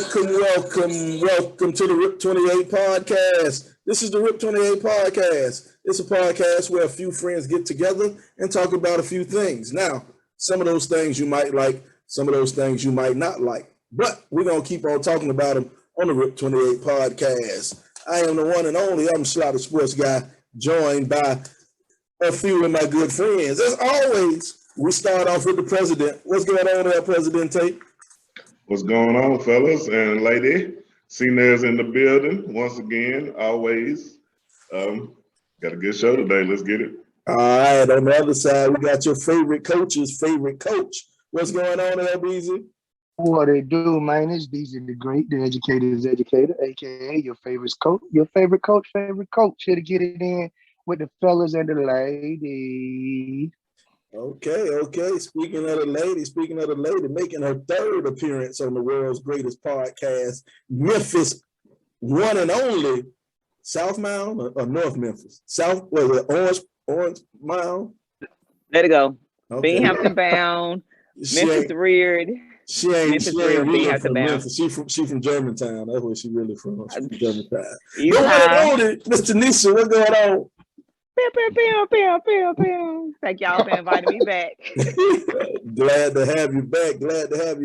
Welcome to the RIP 28 podcast. This is the RIP 28 podcast. It's a podcast where a few friends get together and talk about a few things. Now, some of those things you might like, some of those things you might not like, but we're going to keep on talking about them on the RIP 28 podcast. I am the one and only, I'm Slaughter Sports Guy, joined by a few of my good friends. As always, we start off with the president. What's going on there, Presidente? What's going on, fellas and lady? Cena's in the building once again, always. Got a good show today. Let's get it. All right, on the other side, we got your favorite coach's favorite coach. What's going on there, BZ? What it do, man? It's BZ the Great, the educator's educator, aka your favorite coach, favorite coach here to get it in with the fellas and the ladies. Okay. Speaking of the lady, making her third appearance on the world's greatest podcast, Memphis one and only South Mound or North Memphis? South, was it Orange Mound? Let it go. Okay. Binghamton bound. Memphis reared. She ain't really from bound. Memphis. She from Germantown. That's where she really from. She's from Germantown. Mr. Nisa, what's going on? Thank y'all for inviting me back. Glad to have you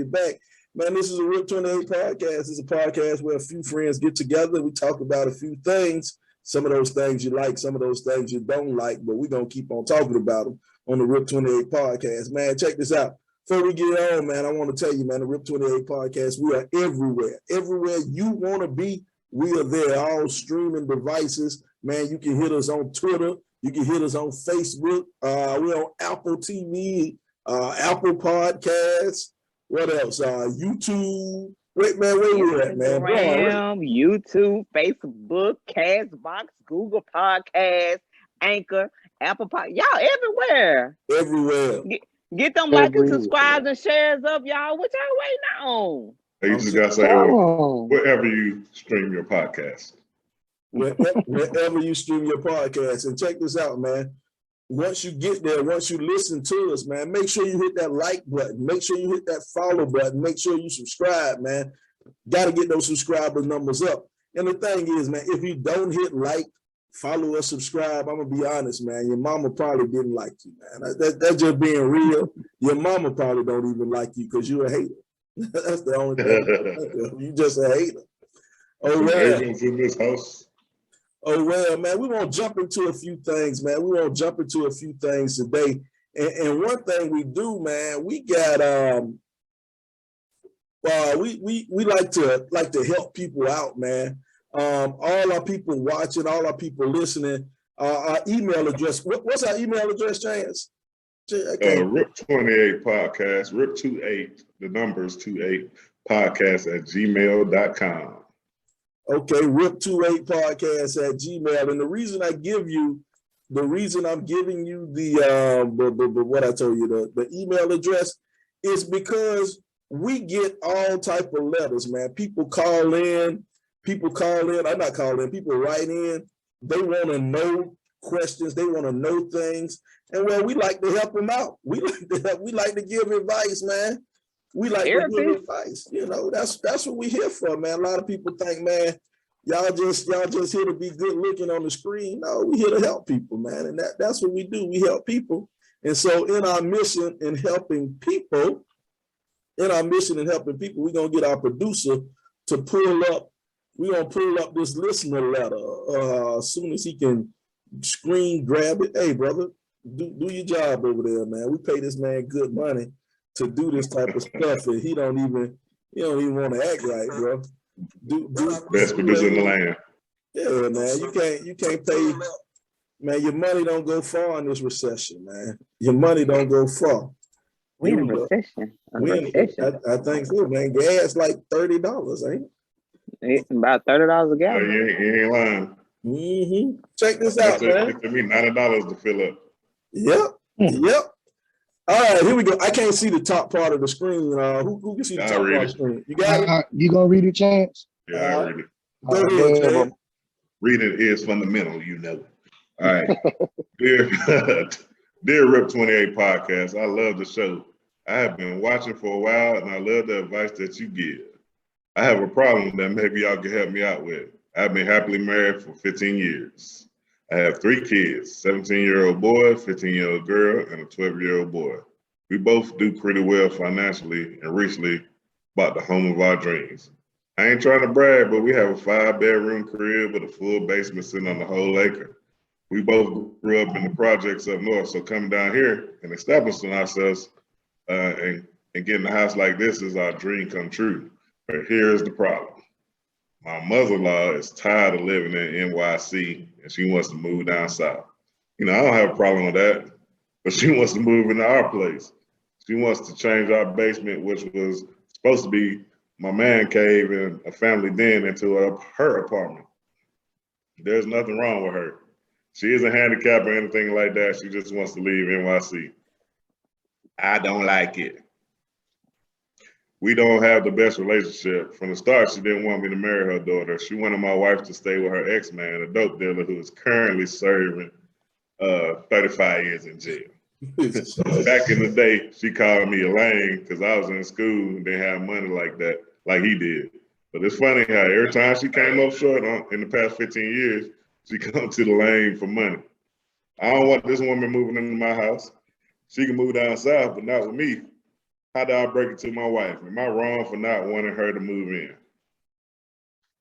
back. Man, this is a RIP 28 podcast. It's a podcast where a few friends get together. We talk about a few things. Some of those things you like, some of those things you don't like, but we're going to keep on talking about them on the RIP 28 podcast. Man, check this out. Before we get on, man, I want to tell you, man, the RIP 28 podcast, we are everywhere. Everywhere you want to be, we are there. All streaming devices. Man, you can hit us on Twitter. You can hit us on Facebook. We're on Apple TV, Apple Podcasts. What else? YouTube. Wait, man, where you at, man? Instagram, YouTube, Facebook, Castbox, Google Podcasts, Anchor, Apple Pod. Y'all everywhere. Everywhere. Get them like and subscribes and shares up, y'all. What y'all waiting on? You just got to say wherever you stream your podcast. Wherever you stream your podcast. And check this out, man. Once you get there, once you listen to us, man, make sure you hit that like button. Make sure you hit that follow button. Make sure you subscribe, man. Got to get those subscriber numbers up. And the thing is, man, if you don't hit like, follow or subscribe, I'm going to be honest, man, your mama probably didn't like you, man. That's just being real. Your mama probably don't even like you because you're a hater. That's the only thing. You just a hater. Oh, well. In this house. Oh, well, man, we want to jump into a few things, man. We want to jump into a few things today. And one thing we do, man, we got we like to help people out, man. All our people watching, all our people listening, our email address. What's our email address, Chance? RIP 28 podcast, RIP 28, the numbers 28 podcast at gmail.com. Okay, RIP28 podcast at Gmail. And the reason I'm giving you the what I told you, the email address is because we get all type of letters, man. People call in, people write in, they want to know questions, they want to know things. And well, we like to help them out. We like to give advice, man. We like to give advice. You know, that's what we here for, man. A lot of people think, man, y'all just here to be good looking on the screen. No, we here to help people, man. And that's what we do. We help people. And so in our mission in helping people, we're gonna get our producer to pull up. We're gonna pull up this listener letter as soon as he can screen grab it. Hey, brother, do your job over there, man. We pay this man good money to do this type of stuff, and he don't even want to act right, bro. Best producer in the land. Yeah, man. You can't pay, man. Your money don't go far in this recession, man. Your money don't go far. We Here in we go. recession. A We in, recession. I think so, man. Gas like $30, ain't About $30 a Oh, gallon. you ain't lying. it? Mm-hmm. Check this That's out, man. it took me $90 to fill up. Yep. Yep. All right, here we go. I can't see the top part of the screen. Who can see the I'll top read part of the it. screen? You got it? You gonna read it, Chance? Yeah, I read it. Go ahead, Go Chad. Reading is fundamental, you know. All right. Dear, dear Rip 28 podcast, I love the show. I have been watching for a while and I love the advice that you give. I have a problem that maybe y'all can help me out with. I've been happily married for 15 years. I have 3 kids, 17-year-old boy, 15-year-old girl, and a 12-year-old boy. We both do pretty well financially and recently bought the home of our dreams. I ain't trying to brag, but we have a 5-bedroom crib with a full basement sitting on the whole acre. We both grew up in the projects up north, so coming down here and establishing ourselves and getting a house like this is our dream come true. But here's the problem. My mother-in-law is tired of living in NYC and she wants to move down south. You know, I don't have a problem with that, but she wants to move into our place. She wants to change our basement, which was supposed to be my man cave and a family den, into her apartment. There's nothing wrong with her. She isn't handicapped or anything like that. She just wants to leave NYC. I don't like it. We don't have the best relationship. From the start, she didn't want me to marry her daughter. She wanted my wife to stay with her ex-man, a dope dealer who is currently serving 35 years in jail. Back in the day, she called me a lame because I was in school and didn't have money like that, like he did. But it's funny how every time she came up short in the past 15 years, she come to the lane for money. I don't want this woman moving into my house. She can move down south, but not with me. How do I break it to my wife? Am I wrong for not wanting her to move in?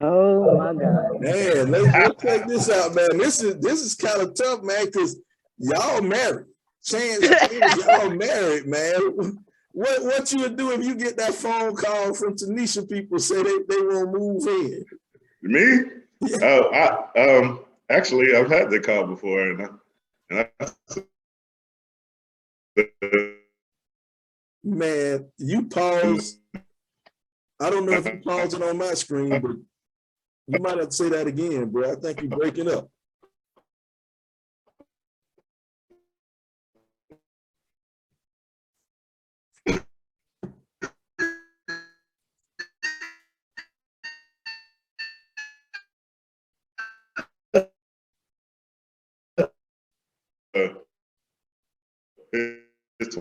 Oh my God. Man, let's check this out, man. This is kind of tough, man, because y'all married. Chance, y'all married, man. What you would do if you get that phone call from Tanisha people say they won't move in? Me? Yeah. Actually, I've had that call before, and Man, you pause. I don't know if you paused it on my screen, but you might have to say that again, bro. I think you're breaking up. it's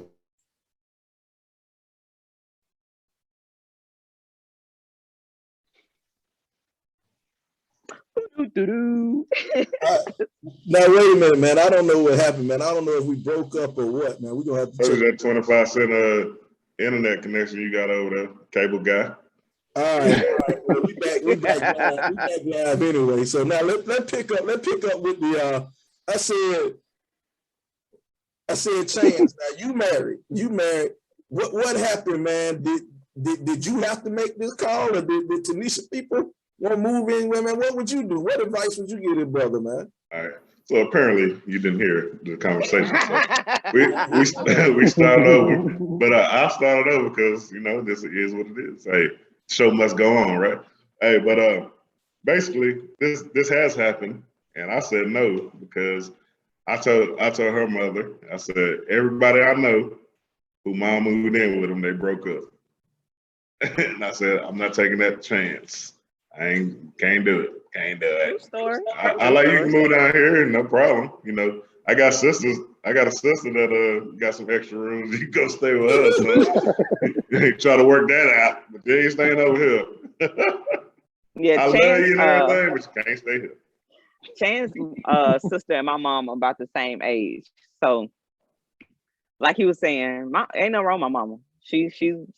Now wait a minute, man. I don't know what happened, man. I don't know if we broke up or what, man. We're gonna have to check that 25-cent internet connection you got over there, cable guy. All right. Well, we back live anyway. So now let's pick up with the I said Chance. Now you married. What happened, man? Did you have to make this call, or did Tanisha people want to move in? Man, what would you do? What advice would you give your brother, man? All right. So apparently you didn't hear the conversation. So we started over, but I started over because this is what it is. Hey, show must go on, right? Hey, but basically this has happened, and I said no because I told her mother, I said everybody I know who mom moved in with them, they broke up, and I said I'm not taking that chance. Can't do it. True story. I like you can move down here, no problem. I got sisters. I got a sister that got some extra rooms. You can go stay with her. So try to work that out, but you ain't staying over here. Yeah, I love you and everything, but you can't stay here. Chance's sister and my mom are about the same age. So, like he was saying, ain't no wrong with my mama. She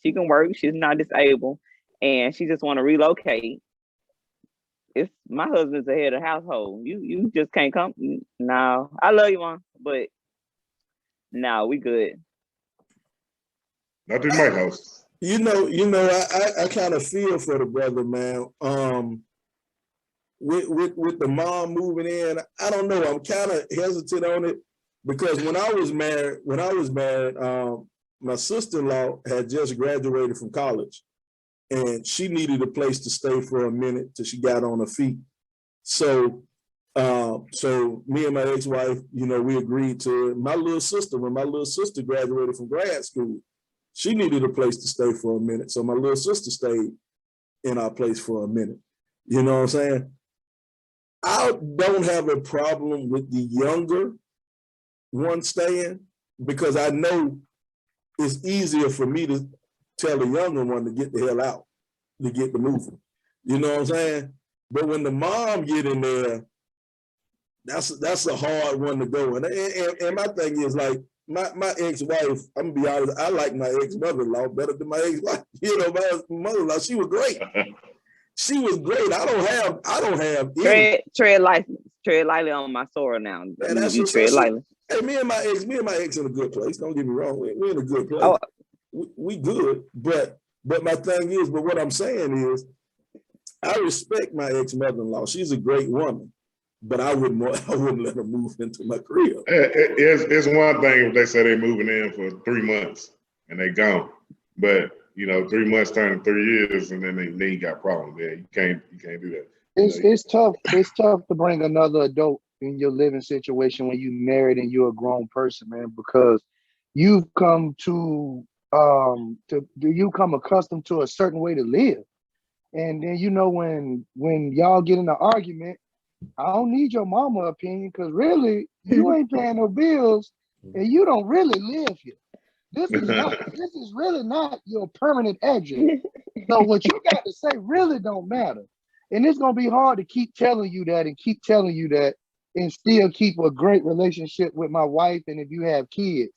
can work. She's not disabled, and she just want to relocate. It's my husband's the head of the household. You just can't come. No, I love you, Mom, but no, we good. Not in my house. I kind of feel for the brother, man. With the mom moving in, I don't know. I'm kind of hesitant on it because when I was married, my sister-in-law had just graduated from college, and she needed a place to stay for a minute till she got on her feet. So, so me and my ex-wife, we agreed to my little sister. When my little sister graduated from grad school, she needed a place to stay for a minute. So my little sister stayed in our place for a minute. You know what I'm saying? I don't have a problem with the younger one staying, because I know it's easier for me to tell the younger one to get the hell out, to get the moving. You know what I'm saying? But when the mom get in there, that's a hard one to go. And my thing is, like, my ex-wife, I'm gonna be honest, I like my ex-mother-in-law better than my ex-wife. My mother-in-law, she was great. She was great. I don't have tread lightly on my soil now. Man, that's you tread lightly. Hey, me and my ex in a good place. Don't get me wrong. We're in a good place. Oh. We good. But my thing is, but what I'm saying is, I respect my ex-mother-in-law. She's a great woman, but I wouldn't let her move into my crib. It's one thing if they say they're moving in for 3 months and they gone, but 3 months turning 3 years, and then they got problems. Yeah, you can't do that. It's tough. It's tough to bring another adult in your living situation when you married and you're a grown person, man, because you've come to you come accustomed to a certain way to live. And then when y'all get in an argument, I don't need your mama opinion, because really you ain't paying no bills and you don't really live here. This is really not your permanent address. So what you got to say really don't matter. And it's gonna be hard to keep telling you that and still keep a great relationship with my wife. And if you have kids,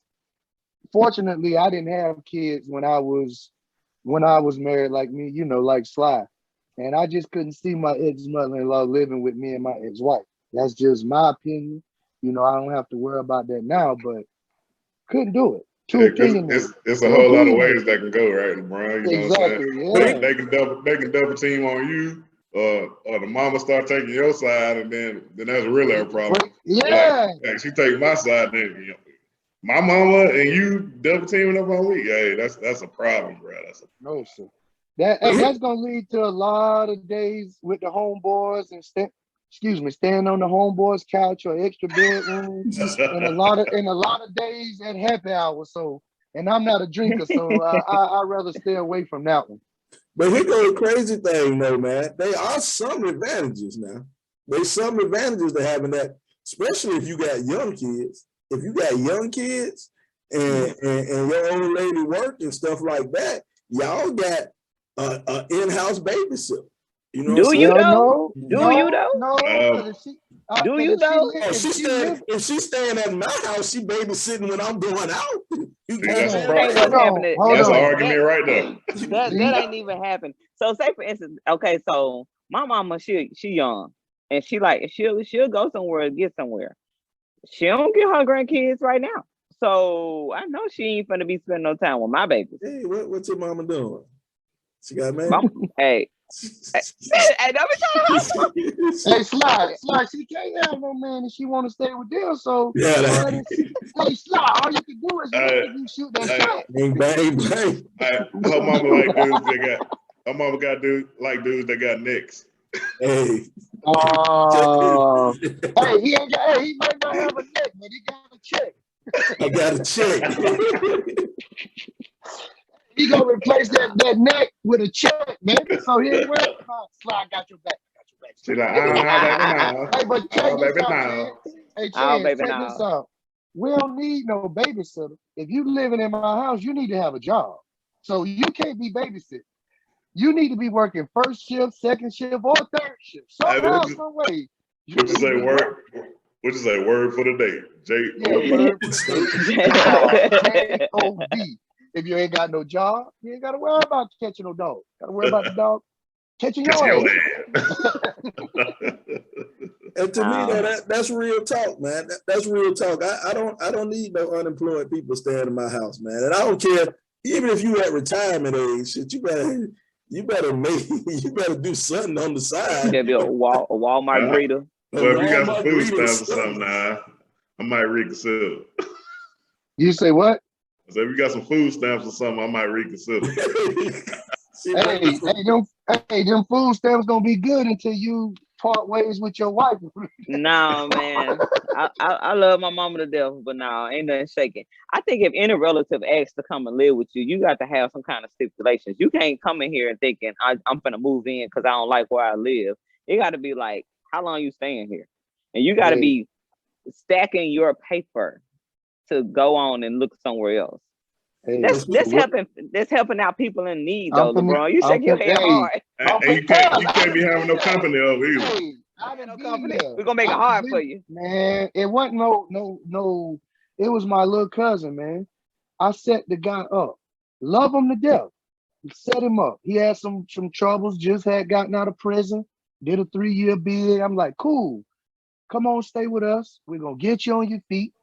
fortunately, I didn't have kids when I was married, like me, like Sly. And I just couldn't see my ex-mother-in-law living with me and my ex-wife. That's just my opinion. I don't have to worry about that now, but couldn't do it. It's a whole lot of ways that can go, right, LeBron? You know what I'm saying? Yeah. They can double team on you, or the mama start taking your side, and then that's really a problem. Yeah. Like she take my side, then my mama and you double teaming up on me. Hey, that's a problem, bro. No, sir. That's gonna lead to a lot of days with the homeboys and staying on the homeboys' couch or extra bedroom, and a lot of days at happy hour. So, and I'm not a drinker, so I'd rather stay away from that one. But here goes the crazy thing, though, man. There are some advantages now. There's some advantages to having that, especially if you got young kids. If you got young kids and your old lady work and stuff like that, y'all got an in-house babysitter. You know? Do you though? No. Do you though? If she's staying at my house, she babysitting when I'm going out. That's what's happening. That's an argument right there. That ain't even happened. So say for instance, okay, so my mama, she young, and she'll go somewhere and get somewhere. She don't get her grandkids right now, so I know she ain't gonna be spending no time with my babies. Hey, what's your mama doing? She got married. Hey, don't be trying to Hey, Sly, she can't have no man and she want to stay with them. So, yeah, hey, Sly, all you can do is you shoot that shot. Bang, bang, bang. Her mama like dudes that got. Her mama got dudes that got necks. Hey. He might not have a neck, but he got a check. I got a check. He gonna replace that neck with a check, baby. So he ain't worried about Sly. Got your back. She like, baby, now. Hey, but check this baby, out, now. Hey, check this out. We don't need no babysitter. If you living in my house, you need to have a job. So you can't be babysitting. You need to be working first shift, second shift, or third shift. Somehow, some way. What you say word? What you say word for the day? J-O-B. If you ain't got no job, you ain't got to worry about catching no dog. Got to worry about the dog catching your ass. And to me, that's real talk, man. That's real talk. I don't need no unemployed people staying in my house, man. And I don't care, even if you at retirement age, shit, you better do something on the side. There'll be a Walmart greeter. Well, if you got some food stamps or something now, I might reconsider. You say what? So if you got some food stamps or something, I might reconsider. Them food stamps gonna be good until you part ways with your wife. No, man. I love my mama to death, but no, ain't nothing shaking. I think if any relative asks to come and live with you, you got to have some kind of stipulations. You can't come in here and thinking I'm gonna move in because I don't like where I live. It got to be like, how long you staying here? And you got to be stacking your paper to go on and look somewhere else. Hey, that's helping out people in need, though, LeBron. You shake your head hard. And you can't be having no company over either. Hey, no company. We're gonna make it hard for you. Man, it wasn't no. It was my little cousin, man. I set the guy up. Love him to death. Set him up. He had some troubles, just had gotten out of prison, did a 3-year bid. I'm like, cool. Come on, stay with us. We're gonna get you on your feet.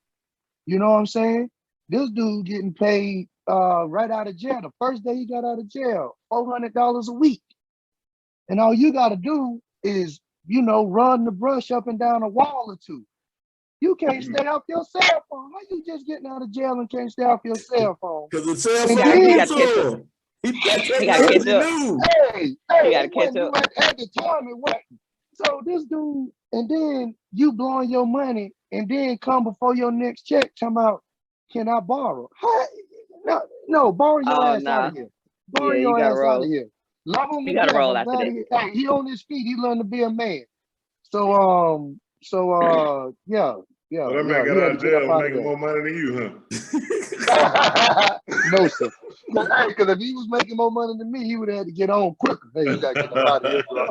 You know what I'm saying? This dude getting paid right out of jail. The first day he got out of jail, $400 a week. And all you gotta do is, run the brush up and down a wall or two. You can't stay off your cell phone. How you just getting out of jail and can't stay off your cell phone? Because the cell phone he got to catch up. He got to catch up. Hey, he got to catch up. At the time it wasn't. So this dude, and then you blowing your money, and then come before your next check, come out, can I borrow? No, borrow your ass out of here. Borrow your ass out of here. Love him. You gotta roll after that. Hey, he on his feet. He learned to be a man. Yeah. Well, that man got out of jail making more money than you, huh? No, sir. Because if he was making more money than me, he would have had to get on quicker. Hey, you gotta get out of here, bro.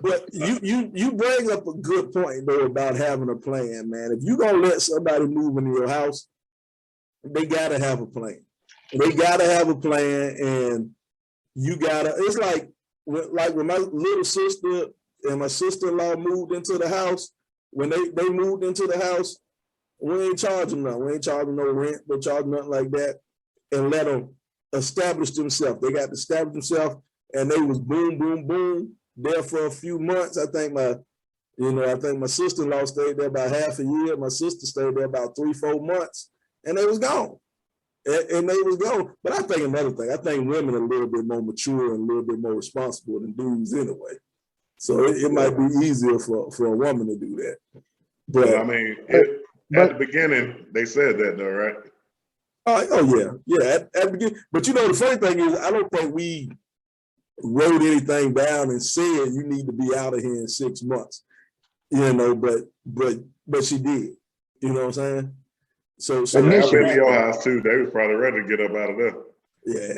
But you bring up a good point though about having a plan, man. If you're gonna let somebody move into your house, they gotta have a plan. They gotta have a plan, and you gotta. It's like when my little sister and my sister-in-law moved into the house. When they moved into the house, we ain't charging nothing. We ain't charging no rent. We charging nothing like that, and let them establish themselves. They got to establish themselves, and they was boom, boom, boom there for a few months. I think my sister-in-law stayed there about half a year. My sister stayed there about 3-4 months, and they was gone. And they was gone. But I think another thing, I think women are a little bit more mature and a little bit more responsible than dudes anyway. So it might be easier for a woman to do that. But I mean, at the beginning, they said that though, right? Oh yeah. At the beginning. But the funny thing is, I don't think we wrote anything down and said you need to be out of here in 6 months. But she did. You know what I'm saying? So I've been to your house too. They was probably ready to get up out of there. Yeah.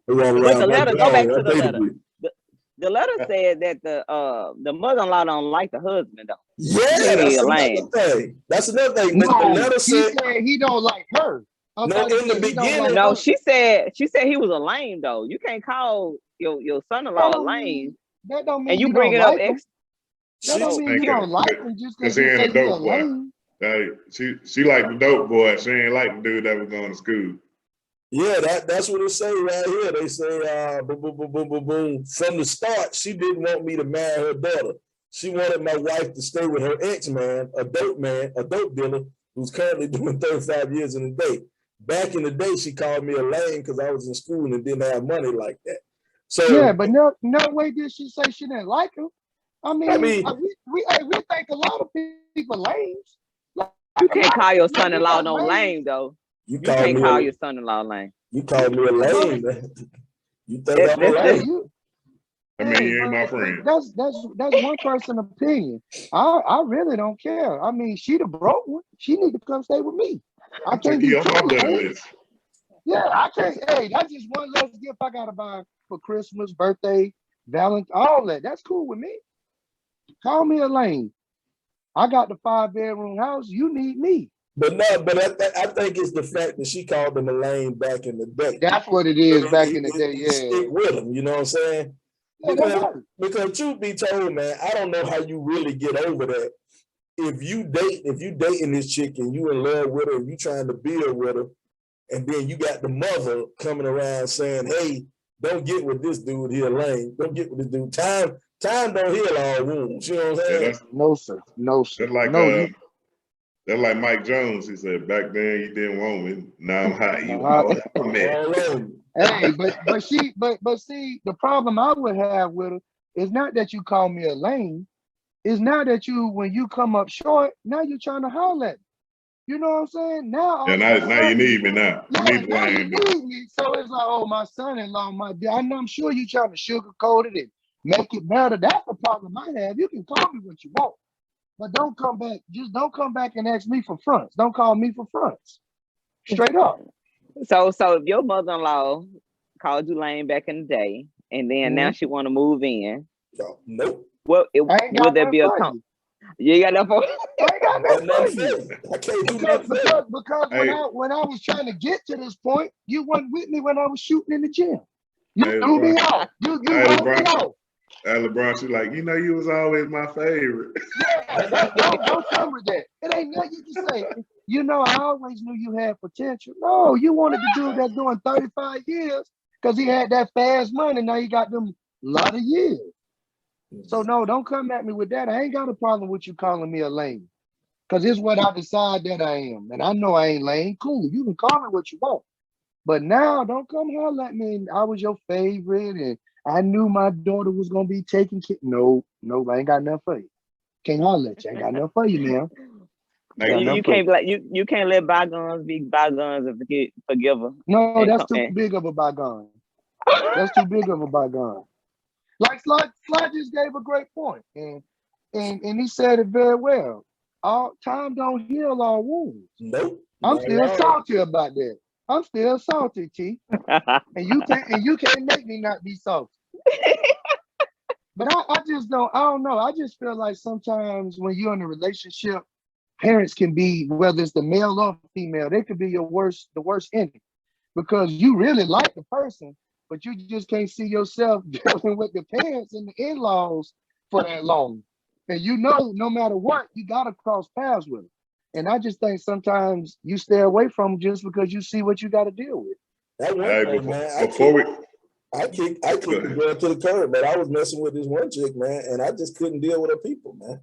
But the letter, go back to the letter. The letter said that the mother-in-law don't like the husband though. Yeah, that's another thing. That's another thing. No, the letter said he don't like her. In the beginning. No, she said he was a lame though. You can't call your son-in-law a lame. That don't mean and you bring it up. That don't mean you don't like him just because he ain't a dope boy. She like the dope boy. She ain't like the dude that was going to school. Yeah, that's what it say right here. They say, boom, boom, boom, boom, boom, boom. From the start, she didn't want me to marry her daughter. She wanted my wife to stay with her ex-man, a dope dealer, who's currently doing 35 years in a day. Back in the day, she called me a lame because I was in school and didn't have money like that. So yeah, but no way did she say she didn't like him. I mean we think a lot of people lame. You can't call your son-in-law no lame though. You can't call your son-in-law lame. You called me a lame. You think I'm a lame? I mean, you ain't my friend. That's one person's opinion. I really don't care. I mean, she the broke one. She need to come stay with me. I can't be Yeah, I can't. Hey, that's just one less gift I gotta buy for Christmas, birthday, Valentine, all that. That's cool with me. Call me a lame. I got the 5-bedroom house. You need me. But I think it's the fact that she called him a lame back in the day. That's what it is back in the day. Yeah, stick with him. You know what I'm saying? Because truth be told, man, I don't know how you really get over that. If you dating this chick and you in love with her, and you trying to build with her, and then you got the mother coming around saying, "Hey, don't get with this dude here, lame. Don't get with this dude. Time don't heal all wounds." You know what I'm saying? No, sir. That's like That's like Mike Jones. He said, back then you didn't want me. Now I'm hot. You want me. Hey, but see, the problem I would have with her is not that you call me a lame. It's not that when you come up short, now you're trying to holler at me. You know what I'm saying? Now, now you need me now. Yeah, you need now you need me. So it's like, oh, my son-in-law, I'm sure you're trying to sugarcoat it and make it better. That's the problem I have. You can call me what you want, but don't come back. Just don't come back and ask me for fronts. Don't call me for fronts. Straight up. So if your mother-in-law called you lame back in the day, and then now she want to move in, nope. Well, will there be a you ain't got enough for I ain't got nothing for you. I can't do because when I was trying to get to this point, you weren't with me when I was shooting in the gym. You threw me off. You wrote me off. LeBron, she like, you was always my favorite. Yeah, don't come with that. It ain't nothing you can say. I always knew you had potential. No, you wanted to do that doing 35 years because he had that fast money. Now he got them lot of years. So no, don't come at me with that. I ain't got a problem with you calling me a lame. Because it's what I decide that I am. And I know I ain't lame. Cool. You can call me what you want. But now don't come holler at me. I was your favorite and I knew my daughter was gonna be taking care. No, I ain't got nothing for you. Can't holler at you. I ain't got nothing for you, man. You can't you can't let bygones be bygones and forgive her. No, that's too big of a bygone. That's too big of a bygone. Like Sly just gave a great point, and he said it very well. All time don't heal all wounds. Nope. I'm still salty about that. I'm still salty, T. And you can't make me not be salty. But I just don't know. I just feel like sometimes when you're in a relationship, parents can be, whether it's the male or female, they could be the worst enemy. Because you really like the person, but you just can't see yourself dealing with the parents and the in-laws for that long. And no matter what, you gotta cross paths with them. And I just think sometimes you stay away from them just because you see what you got to deal with. That one thing, man. I kicked the girl to the curb, but I was messing with this one chick, man, and I just couldn't deal with her people, man.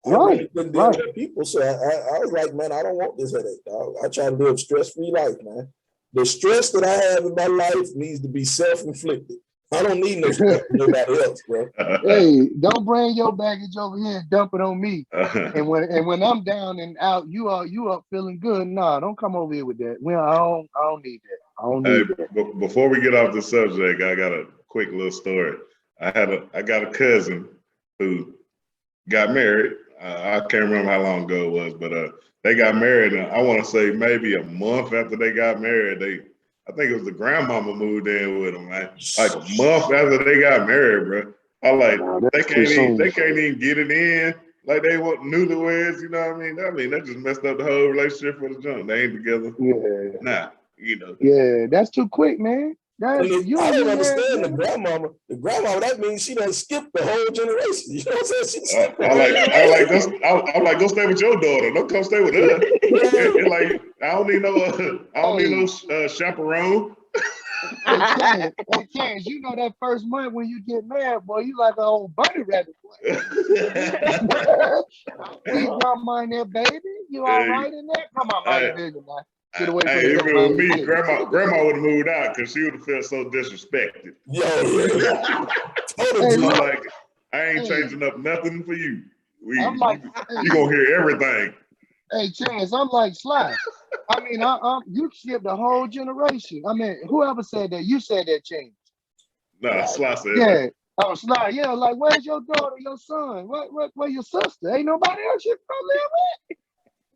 I really couldn't deal with her people, so I was like, man, I don't want this headache. I try to live a stress-free life, man. The stress that I have in my life needs to be self-inflicted. I don't need no stress from nobody else, bro. Hey, don't bring your baggage over here and dump it on me. And when I'm down and out, you up feeling good. Nah, don't come over here with that. I don't need that. I don't need that. Before we get off the subject, I got a quick little story. I got a cousin who got married. I can't remember how long ago it was, but they got married, and I want to say maybe a month after they got married, I think it was the grandmama moved in with them, man. Like a month after they got married, bro. They can't even get it in. Like they want newlyweds, you know what I mean? That just messed up the whole relationship for the junk. They ain't together. Yeah. Nah, Yeah, that's too quick, man. I don't understand the grandmama. The grandmama, that means she done skipped the whole generation. You know what I'm saying? I'm like, go stay with your daughter. Don't come stay with us. Like, I don't need no chaperone. Hey, Chance, you know that first month when you get married, boy, you like an old bunny rabbit. Hey, grandma in there, baby. You all right in there? Come on, my bigger man. Hey, if it was me, grandma would have moved out because she would have felt so disrespected. Totally. Like, I ain't changing up nothing for you. You gonna hear everything. Hey, Chance, I'm like Sly. I mean, you skipped the whole generation. I mean, whoever said that, you said that, Chance. Nah, Sly said that. Oh, Sly, yeah, like, where's your daughter, your son? Where your sister? Ain't nobody else you can live with?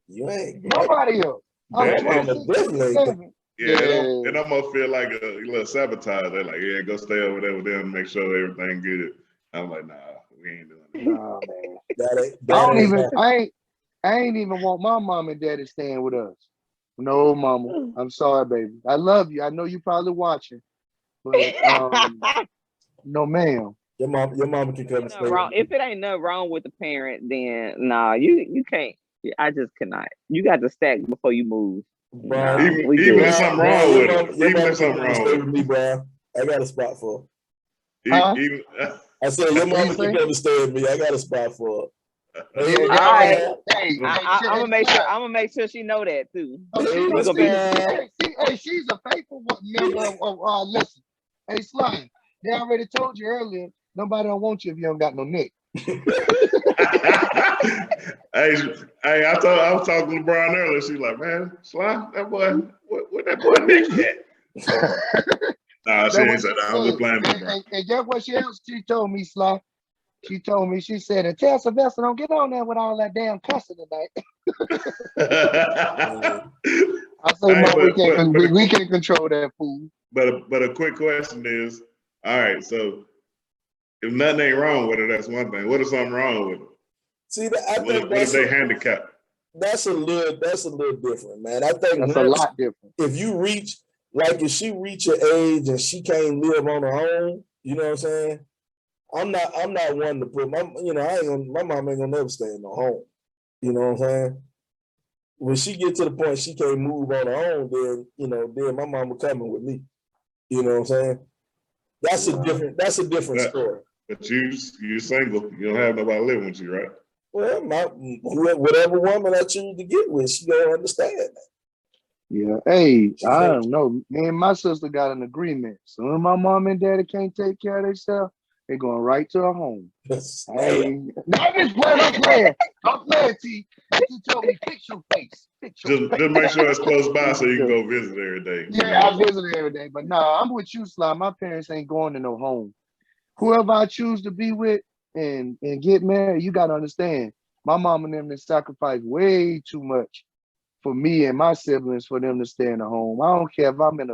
You ain't. Nobody else. And I'm gonna feel like a little sabotage. They're like, yeah, go stay over there with them and make sure everything good. I'm like, nah, we ain't doing it. Nah, man. I ain't even want my mom and daddy staying with us. No, mama. I'm sorry, baby. I love you. I know you probably watching. But no, ma'am. Your mama can come and stay. If it ain't nothing wrong with the parent, then nah, you can't. I just cannot. You got to stack before you move. Bro, even if something wrong with it. Even if something wrong with me, bro. I got a spot for her. Huh? I said, your mama can come and stay with me. I got a spot for her. Hey, All right. Hey, I'm gonna make sure. I'm gonna make sure she know that too. she We gonna be. hey, she's a faithful member of listen. Hey, Slime, they already told you earlier, nobody don't want you if you don't got no neck. Hey, I was talking to LeBron earlier. She's like, man, Slime, that boy, what that boy neck at? Nah, she ain't said that. I'm just playing LeBron. And guess what she told me, Slime? She told me, she said, and tell Sylvester don't get on there with all that damn cussing tonight. I said, hey, we can't control that fool. But a quick question is, all right, so if nothing ain't wrong with it, that's one thing. What is something wrong with it? See, I think what if they handicapped? That's a little different, man. I think that's a lot different. If you reach, like if she reach her age and she can't live on her own, you know what I'm saying? I'm not one to put my mom ain't gonna never stay in no home. You know what I'm saying? When she get to the point she can't move on her own, then my mama coming with me. You know what I'm saying? That's a different story. But you single, you don't have nobody living with you, right? Well, whatever woman I choose to get with, she gonna understand that. Yeah. Hey, I don't know. Me and my sister got an agreement. So when my mom and daddy can't take care of themselves, they're going right to a home. Hey, I'm playing. I'm playing, T. She told me, fix your face. Just make sure it's close by so you can go visit every day. Yeah, I visit every day. But no, I'm with you, Sly. My parents ain't going to no home. Whoever I choose to be with and get married, you got to understand, my mom and them they sacrifice way too much for me and my siblings for them to stay in a home. I don't care if I'm in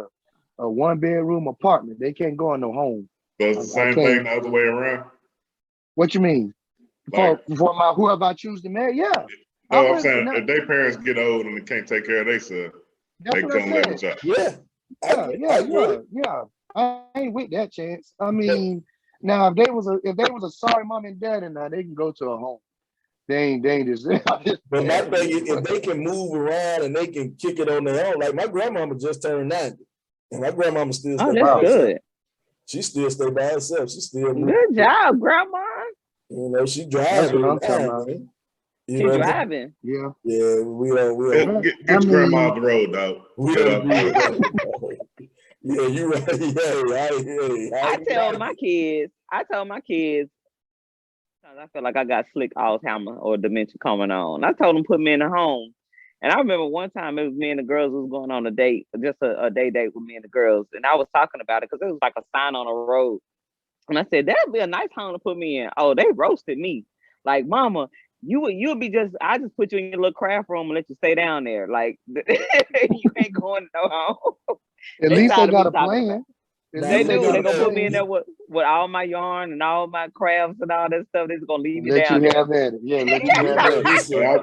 a one-bedroom apartment. They can't go in no home. So it's the same thing the other way around? What you mean? Like, for my whoever I choose to marry, yeah. No, I'm saying if their parents get old and they can't take care of themselves, they come live with y'all. Yeah. I ain't with that chance. I mean, now if they was a sorry mom and dad and now they can go to a home. They ain't just. But my thing is, if they can move around and they can kick it on their own, like my grandmama just turned 90, and my grandmama still stay by herself. She still stay by herself. She still good job, grandma. You know, she driving. That's what I'm talking about. She driving. Yeah. Yeah, we don't. Get your grandma off the road, dog. We don't do that. Yeah, you right. I told my kids, I feel like I got slick Alzheimer or dementia coming on. I told them put me in a home. And I remember one time it was me and the girls was going on a date, just a day date with me and the girls. And I was talking about it because it was like a sign on the road. And I said, that'd be a nice home to put me in. Oh, they roasted me. Like, mama, you'll be I just put you in your little craft room and let you stay down there. Like, you ain't going to no home. At least they got a plan. They do. They're gonna put me in there with all my yarn and all my crafts and all that stuff. They're gonna leave me down there. Let you have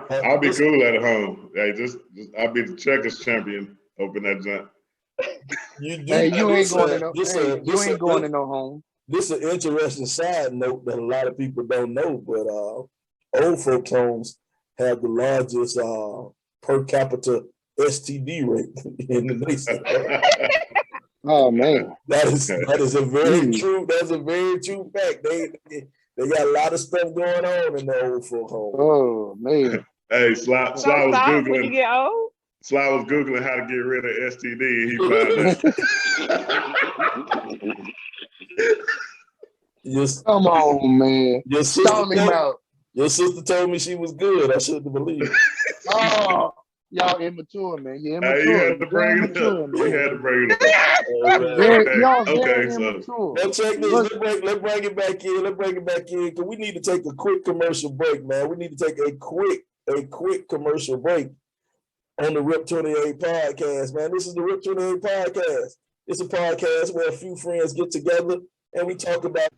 it. I'll be cool at home. Hey, just I'll be the checkers champion. Open that jump. You ain't going to no home. This is an interesting side note that a lot of people don't know, but old folks' homes have the largest per capita STD rate in the nation. Oh man, that is a very true. That's a very true fact. They got a lot of stuff going on in the old folk home. Oh man. Hey, Sly was googling. When you get old? Sly was googling how to get rid of STD, and he found that. Come on, man. Your sister told me she was good. I shouldn't believe it. Oh. Y'all immature, man. You're immature. You had to bring it up. You had to bring it up. Okay, so let's check this. Let's bring it back in. Let's bring it back in because we need to take a quick commercial break, man. We need to take a quick commercial break on the Rip 28 podcast, man. This is the Rip 28 podcast. It's a podcast where a few friends get together and we talk about.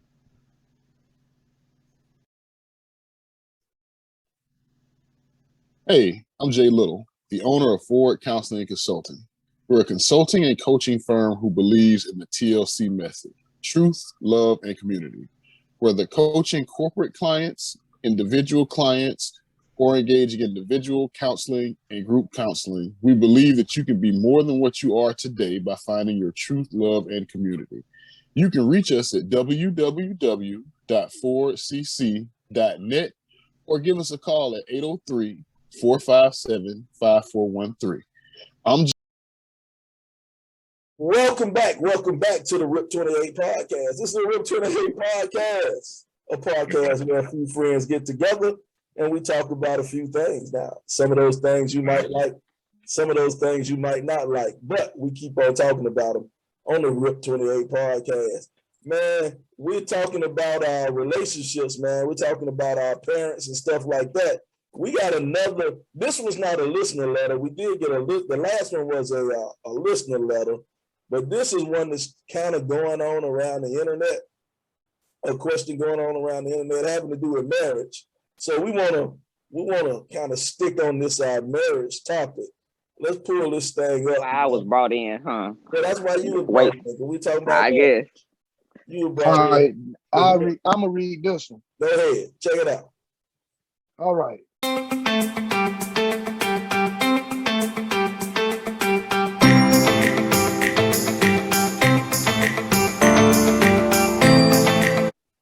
Hey, I'm Jay Little, the owner of Forward Counseling and Consulting. We're a consulting and coaching firm who believes in the TLC method, truth, love, and community. Whether coaching corporate clients, individual clients, or engaging in individual counseling and group counseling, we believe that you can be more than what you are today by finding your truth, love, and community. You can reach us at www.forwardcc.net or give us a call at 803-457-5413. I'm Welcome back to the RIP 28 podcast. This is the RIP 28 podcast, a podcast where a few friends get together and we talk about a few things. Now, some of those things you might like, some of those things you might not like, but we keep on talking about them on the RIP 28 podcast. Man, we're talking about our relationships, man. We're talking about our parents and stuff like that. We got another, this was not a listener letter. We did get the last one was a listener letter. But this is one that's kind of going on around the internet, a question going on around the internet having to do with marriage. So we wanna kind of stick on this marriage topic. Let's pull this thing up. I was brought in, huh? So that's why you were brought in. We talking about I guess. You were brought in. I'm gonna read this one. Go ahead, check it out. All right.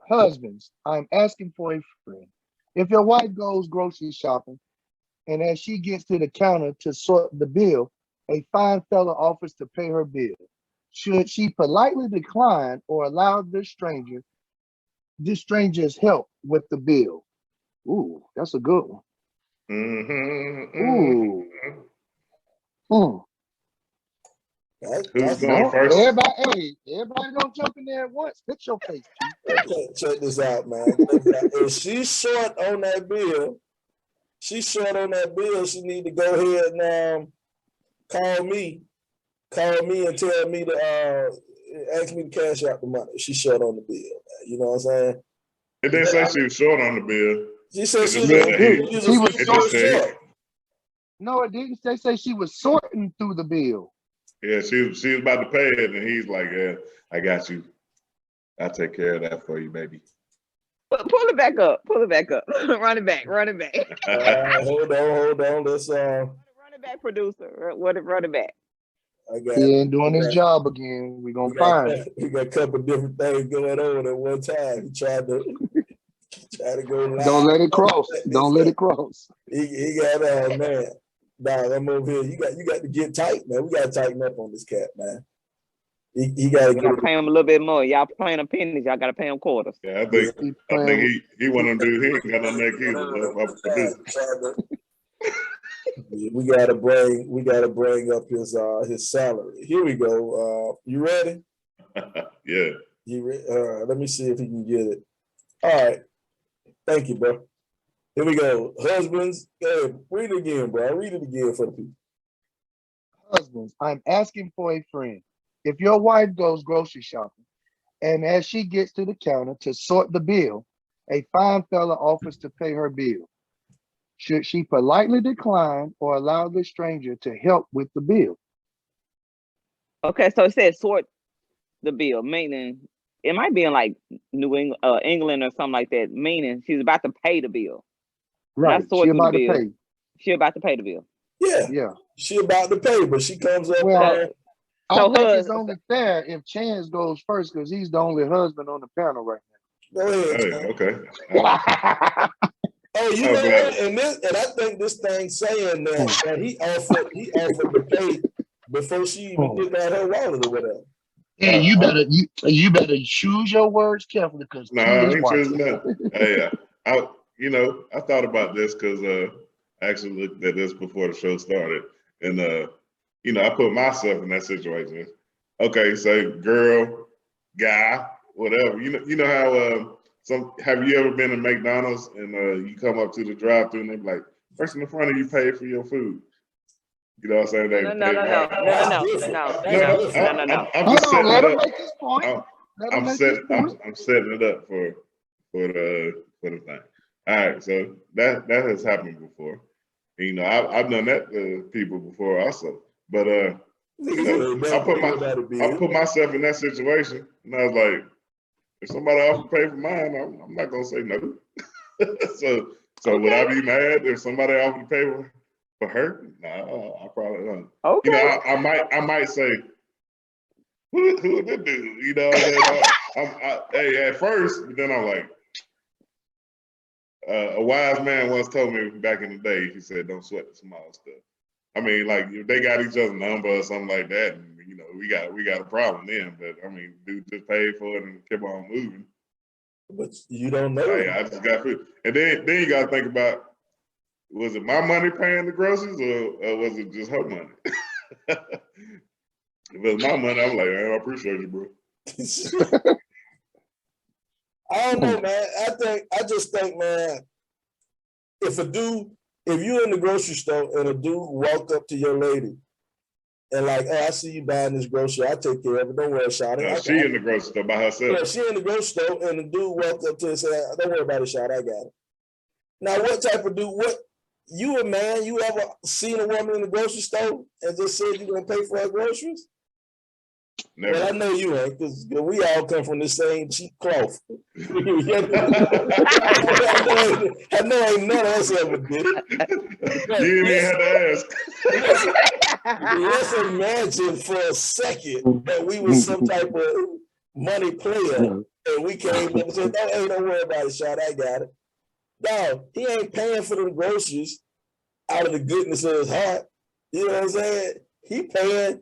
Husbands, I'm asking for a friend. If your wife goes grocery shopping and as she gets to the counter to sort the bill, a fine fella offers to pay her bill. Should she politely decline or allow this stranger's help with the bill? Ooh, that's a good one. Ooh. Who's going first? Everybody don't jump in there at once. Hit your face. Okay, check this out, man. If she's short on that bill, she need to go ahead and call me and tell me to ask me to cash out the money. She's short on the bill, man. You know what I'm saying? It didn't say she was short on the bill. She said she was short. No, it didn't. They say she was sorting through the bill. Yeah, she was about to pay it, and he's like, "Yeah, I got you. I'll take care of that for you, baby." Pull it back up. Run it back. Hold on. Let's run it back, producer. Run it back. He ain't doing his job again. We're gonna find it. We got a couple different things going on at one time. He tried to go live. Don't let it cross. Don't let it cross. He got man. Nah, I'm over here. You got to get tight, man. We got to tighten up on this cat, man. He got to pay him a little bit more. Y'all paying him pennies. Y'all got to pay him quarters. Yeah, I think he want to do. He ain't got no neck either. We gotta bring up his salary. Here we go. You ready? Yeah. Let me see if he can get it. All right. Thank you, bro. Here we go. Husbands, go ahead. Read it again, bro. Read it again for the people. Husbands, I'm asking for a friend. If your wife goes grocery shopping and as she gets to the counter to sort the bill, a fine fella offers to pay her bill. Should she politely decline or allow the stranger to help with the bill? Okay, so it says sort the bill, meaning it might be in like New England, England or something like that, meaning she's about to pay the bill. Right, she about to pay. She about to pay the bill. Yeah. She about to pay, but she comes up. Well, I think it's only fair if Chance goes first because he's the only husband on the panel right now. Go ahead. Hey, okay. Oh, you know what? And I think this thing saying that he offered to pay before she even took out her wallet or whatever. Yeah, you better choose your words carefully because I ain't choosing that. Hey, I thought about this because I actually looked at this before the show started, and I put myself in that situation. Okay, so girl, guy, whatever. You know how have you ever been to McDonald's and you come up to the drive-thru and they're like, person in front of you paid for your food. You know what I'm saying? No. I'm setting it up for the thing. All right, so that has happened before. And, I've done that to people before also. But I put myself in that situation, and I was like, if somebody offered to pay for mine, I'm not gonna say no. so okay. Would I be mad if somebody offered to pay for her? No, I probably don't. Okay. I might say, who would that do? Hey, at first, but then I'm like, A wise man once told me back in the day, he said, don't sweat the small stuff. I mean, like if they got each other's number or something like that, and we got a problem then. But I mean, dude just paid for it and kept on moving. But you don't know. Like, I just got food. And then you gotta think about, was it my money paying the groceries or was it just her money? If it was my money, I'm like, I appreciate you, bro. I don't know, man. I just think, man, if you're in the grocery store and a dude walk up to your lady and like, oh, I see you buying this grocery, I take care of it. Don't worry, shawty. She in the grocery store by herself. Yeah, she in the grocery store and the dude walked up to her and said, don't worry about it, shawty, I got it. Now, what type of dude, you a man, you ever seen a woman in the grocery store and just said you're going to pay for her groceries? Never. Well, I know you ain't, because we all come from the same cheap cloth. I know ain't none of us ever did it. You didn't even have to ask. Let's imagine for a second that we were some type of money player and we came up and said, don't worry about it, shot, I got it. No, he ain't paying for the groceries out of the goodness of his heart. You know what I'm saying? He paying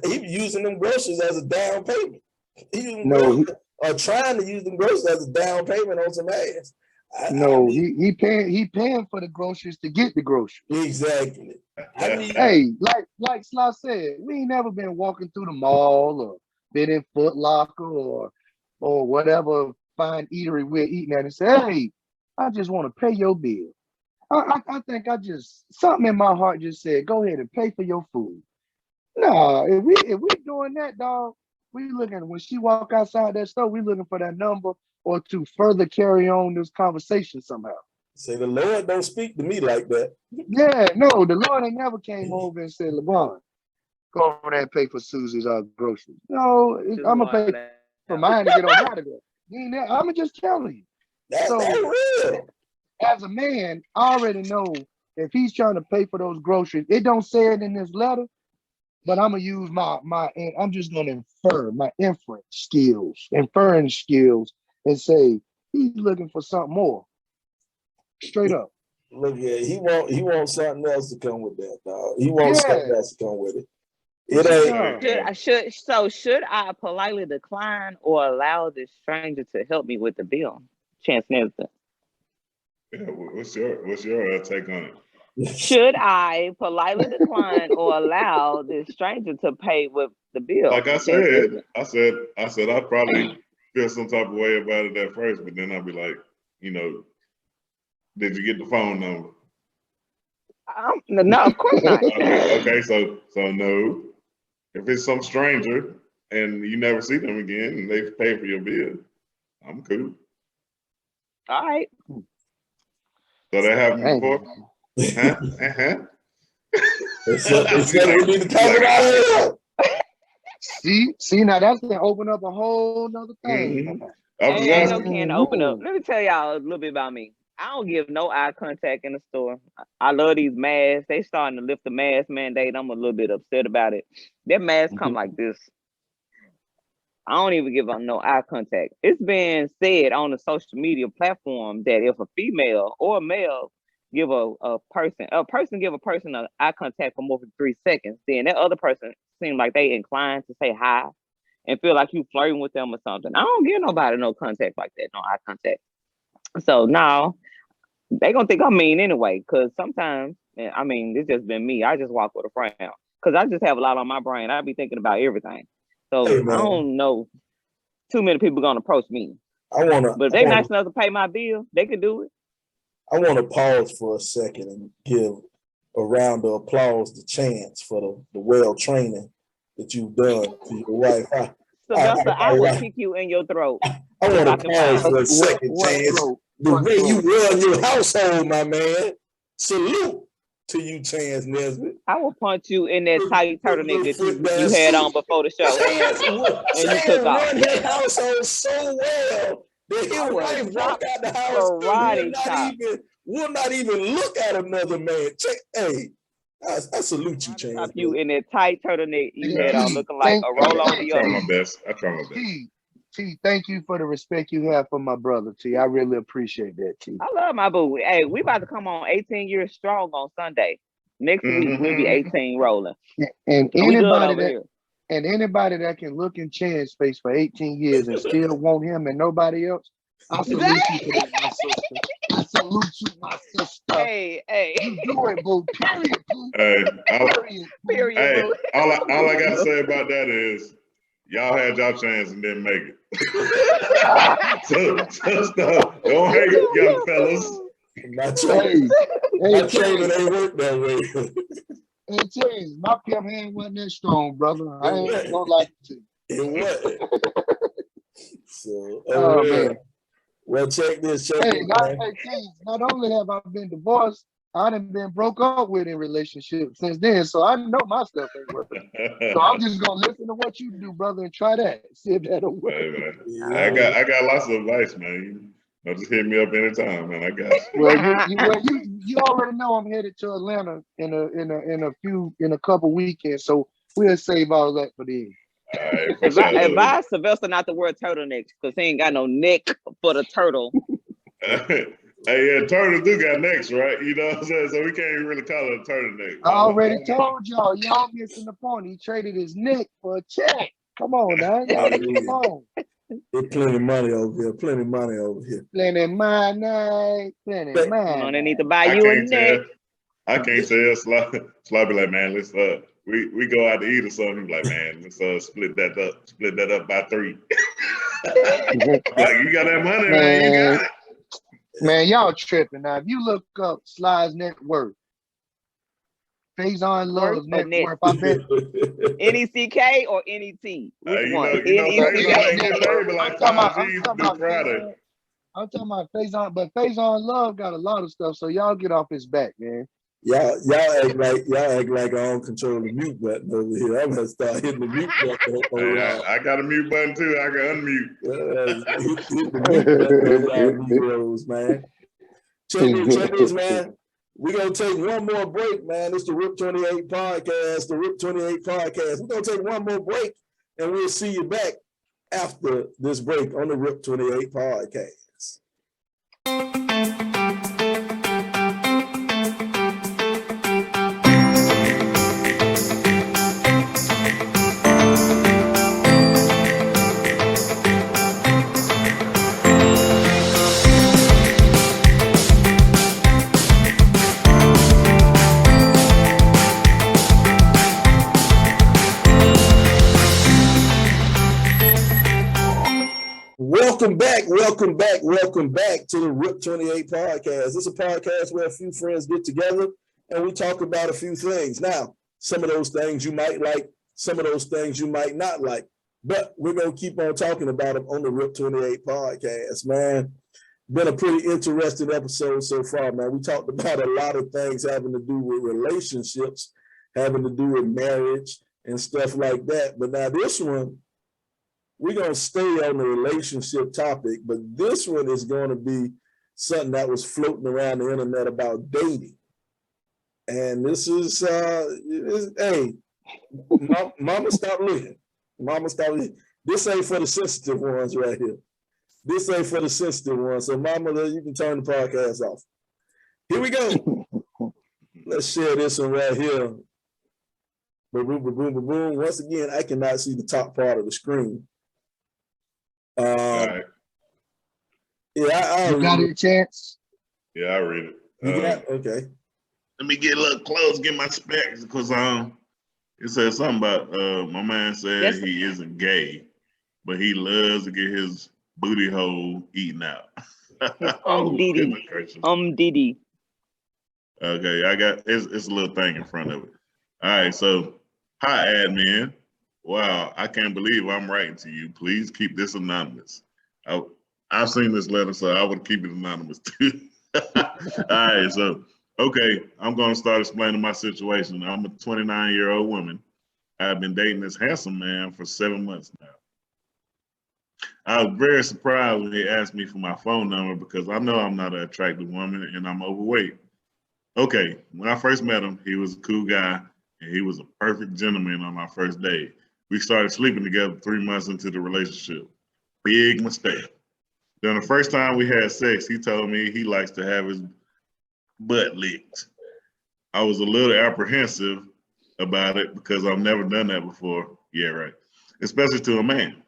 he using them groceries as a down payment. Or trying to use them groceries as a down payment on some ass. He paying for the groceries to get the groceries. Exactly. Hey, like Sly said, we ain't never been walking through the mall or been in Foot Locker or whatever fine eatery we're eating at and say, hey, I just want to pay your bill. I think something in my heart just said, go ahead and pay for your food. No, if we doing that, dog, we looking, when she walk outside that store, we looking for that number or to further carry on this conversation somehow. Say the Lord don't speak to me like that. Yeah, no, the Lord ain't never came over and said, LeBron, go over there and pay for Susie's groceries. No, I'm gonna pay for mine to get on out of there. I'm just telling you. That's real. As a man, I already know if he's trying to pay for those groceries, it don't say it in this letter, but I'm gonna use I'm just gonna infer my inferring skills and say he's looking for something more. Straight up. Look, yeah, he wants something else to come with that, dog. He wants something else to come with it. Should I politely decline or allow this stranger to help me with the bill? Chance Nesbitt. Yeah, what's your take on it? Should I politely decline or allow this stranger to pay with the bill? Like I said, I'd probably feel some type of way about it at first, but then I'd be like, did you get the phone number? No, of course not. Okay, so no. If it's some stranger and you never see them again and they pay for your bill, I'm cool. All right. So that happened before? We need to talk about it. See, now that's gonna open up a whole nother thing. Ain't no can open up. Let me tell y'all a little bit about me. I don't give no eye contact in the store. I love these masks. They starting to lift the mask mandate. I'm a little bit upset about it. That mask come like this. I don't even give them no eye contact. It's been said on the social media platform that if a female or a male give a person give a person an eye contact for more than 3 seconds, then that other person seems like they inclined to say hi and feel like you flirting with them or something. I don't give nobody no contact like that, no eye contact. So now they gonna think I'm mean anyway, because sometimes, I mean, it's just been me. I just walk with a frown because I just have a lot on my brain. I be thinking about everything. So I don't know too many people gonna approach me. But if they nice enough to pay my bill, they can do it. I want to pause for a second and give a round of applause to Chance for the well training that you've done to your wife. Sylvester, I will kick you in your throat. I want to pause for a second, Chance. The way you run your household, my man. Salute to you, Chance Nesbitt. I will punch you in that tight turtleneck that you had on before the show. Chance run his household so well that his wife walk out the house and will not even look at another man. Hey, I salute you, Chance. You in that tight turtleneck you had on looking like a roll on the I try my best. T, thank you for the respect you have for my brother, T. I really appreciate that, T. I love my boo. Hey, we about to come on 18 years strong on Sunday. Next week we'll be 18 rolling. And So we good anybody over here. and anybody that can look in Chan's face for 18 years and still want him and nobody else, I salute you for that, my sister. I salute you, my sister. Hey. You do it, boo. Period, boo. Hey, Period, hey, boo. all I got to say about that is y'all had y'all chance and didn't make it. so don't hate it, young fellas. My training ain't work that way. Hey, Chase, my pimp hand wasn't that strong, brother. I ain't gonna lie to you. It wasn't. So, Oh, man. Well, check this. Hey, not only have I been divorced, I done been broke up with in relationships since then. So I know my stuff ain't working. So I'm just gonna listen to what you do, brother, and try that. See if that'll work. Hey, man. I got lots of advice, man. You know, just hit me up anytime, man. I got you. Well, you already know I'm headed to Atlanta in a couple weekends. So we'll save all that for the end. Right, advise Sylvester not to wear turtlenecks because he ain't got no neck for the turtle. Hey, yeah, turtles do got necks, right? You know what I'm saying? So we can't even really call it a turtleneck. I already told y'all missing the point. He traded his neck for a check. Come on, now. Come on. There's plenty of money over here. Plenty money. Plenty money. They need to buy you a neck. I can't tell. Sloppy like, man, let's we go out to eat or something. Like, man, let's split that up by 3. Like, you got that money, man. You got it. Man, y'all tripping. Now, if you look up Sly's net worth, Faison Love's net worth, I bet. N-E-C-K or N-E-T? Which one? I'm talking about Faison, but Faison Love got a lot of stuff, so y'all get off his back, man. Y'all act like I don't control the mute button over here. I'm gonna start hitting the mute button. I got a mute button too. I can unmute. Hit the mute button on Negroes, man. Check this, man. We're gonna take one more break, man. It's the RIP 28 podcast. The RIP 28 podcast. We're gonna take one more break, and we'll see you back after this break on the RIP 28 podcast. Welcome back to the RIP 28 podcast. This is a podcast where a few friends get together and we talk about a few things. Now, some of those things you might like, some of those things you might not like, but we're going to keep on talking about them on the RIP 28 podcast, man. Been a pretty interesting episode so far, man. We talked about a lot of things having to do with relationships, having to do with marriage and stuff like that. But now this one, we're going to stay on the relationship topic, but this one is going to be something that was floating around the internet about dating. And this is, hey, mama, stop looking. Mama, stop looking. This ain't for the sensitive ones right here. This ain't for the sensitive ones. So, mama, you can turn the podcast off. Here we go. Let's share this one right here. Boom, boom, boom, boom, boom. Once again, I cannot see the top part of the screen. Right. Yeah, you got a chance. Yeah, I read it. Okay. Let me get a little close, get my specs, because it says something about my man said he isn't gay, but he loves to get his booty hole eaten out. Diddy. Okay, I got it's a little thing in front of it. All right, so hi admin. Wow, I can't believe I'm writing to you. Please keep this anonymous. I've seen this letter, so I would keep it anonymous too. All right, so, okay, I'm going to start explaining my situation. I'm a 29-year-old woman. I've been dating this handsome man for 7 months now. I was very surprised when he asked me for my phone number because I know I'm not an attractive woman and I'm overweight. Okay, when I first met him, he was a cool guy and he was a perfect gentleman on our first date. We started sleeping together 3 months into the relationship. Big mistake. Then the first time we had sex, he told me he likes to have his butt licked. I was a little apprehensive about it because I've never done that before. Yeah, right. Especially to a man.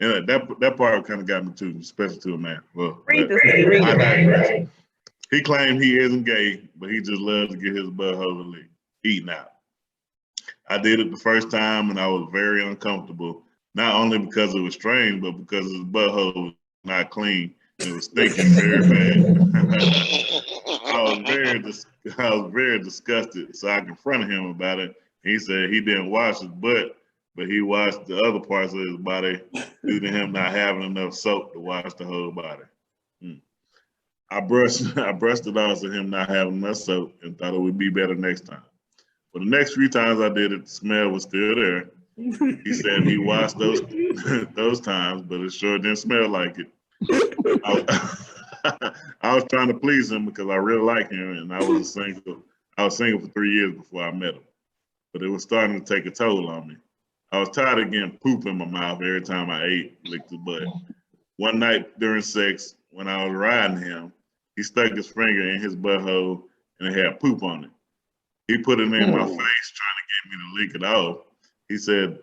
And that part kind of got me too, especially to a man. Well, Read but this. I Read. digress. He claimed he isn't gay, but he just loves to get his butthole licked, eaten out. I did it the first time and I was very uncomfortable, not only because it was strange, but because his butthole was not clean and it was stinking very bad. I was very disgusted, so I confronted him about it. He said he didn't wash his butt, but he washed the other parts of his body due to him not having enough soap to wash the whole body. I brushed it off of him not having enough soap and thought it would be better next time. But the next few times I did it, the smell was still there. He said he washed those those times, but it sure didn't smell like it. I was trying to please him because I really like him, and I was single for 3 years before I met him. But it was starting to take a toll on me. I was tired of getting poop in my mouth every time I licked his butt. One night during sex, when I was riding him, he stuck his finger in his butthole and it had poop on it. He put it in my face trying to get me to lick it off. He said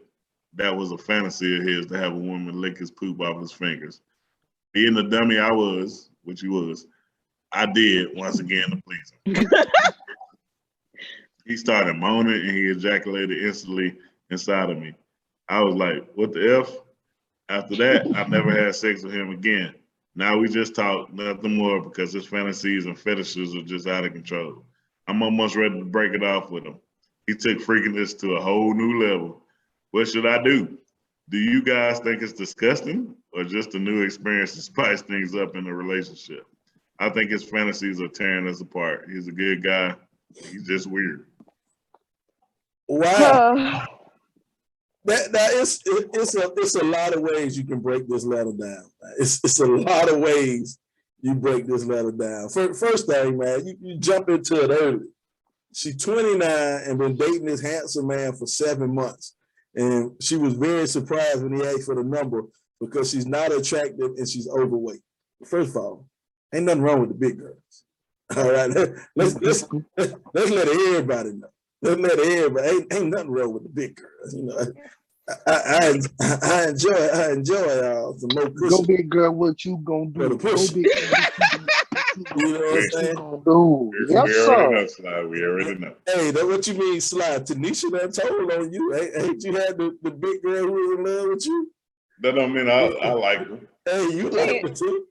that was a fantasy of his to have a woman lick his poop off his fingers. Being the dummy I was, which he was, I did once again to please him. He started moaning and he ejaculated instantly inside of me. I was like, what the F? After that, I never had sex with him again. Now we just talk, nothing more, because his fantasies and fetishes are just out of control. I'm almost ready to break it off with him. He took freakiness to a whole new level. What should I do? Do you guys think it's disgusting or just a new experience to spice things up in a relationship? I think his fantasies are tearing us apart. He's a good guy. He's just weird. Wow. It's a lot of ways you can break this letter down. It's a lot of ways you break this letter down. First thing, man, you jump into it early. She's 29 and been dating this handsome man for 7 months. And she was very surprised when he asked for the number because she's not attractive and she's overweight. First of all, ain't nothing wrong with the big girls. All right, let's let everybody know. Let's let everybody. Ain't nothing wrong with the big girls. You know, I enjoy some more pussy. Go big girl, what you gonna do? The pussy. You know what I'm saying? Yes, sir. We already know. Hey, that's what you mean, Slide. Tanisha done told on you. Ain't you had the big girl who was in love with you? That don't mean I like her. Hey, you like her too.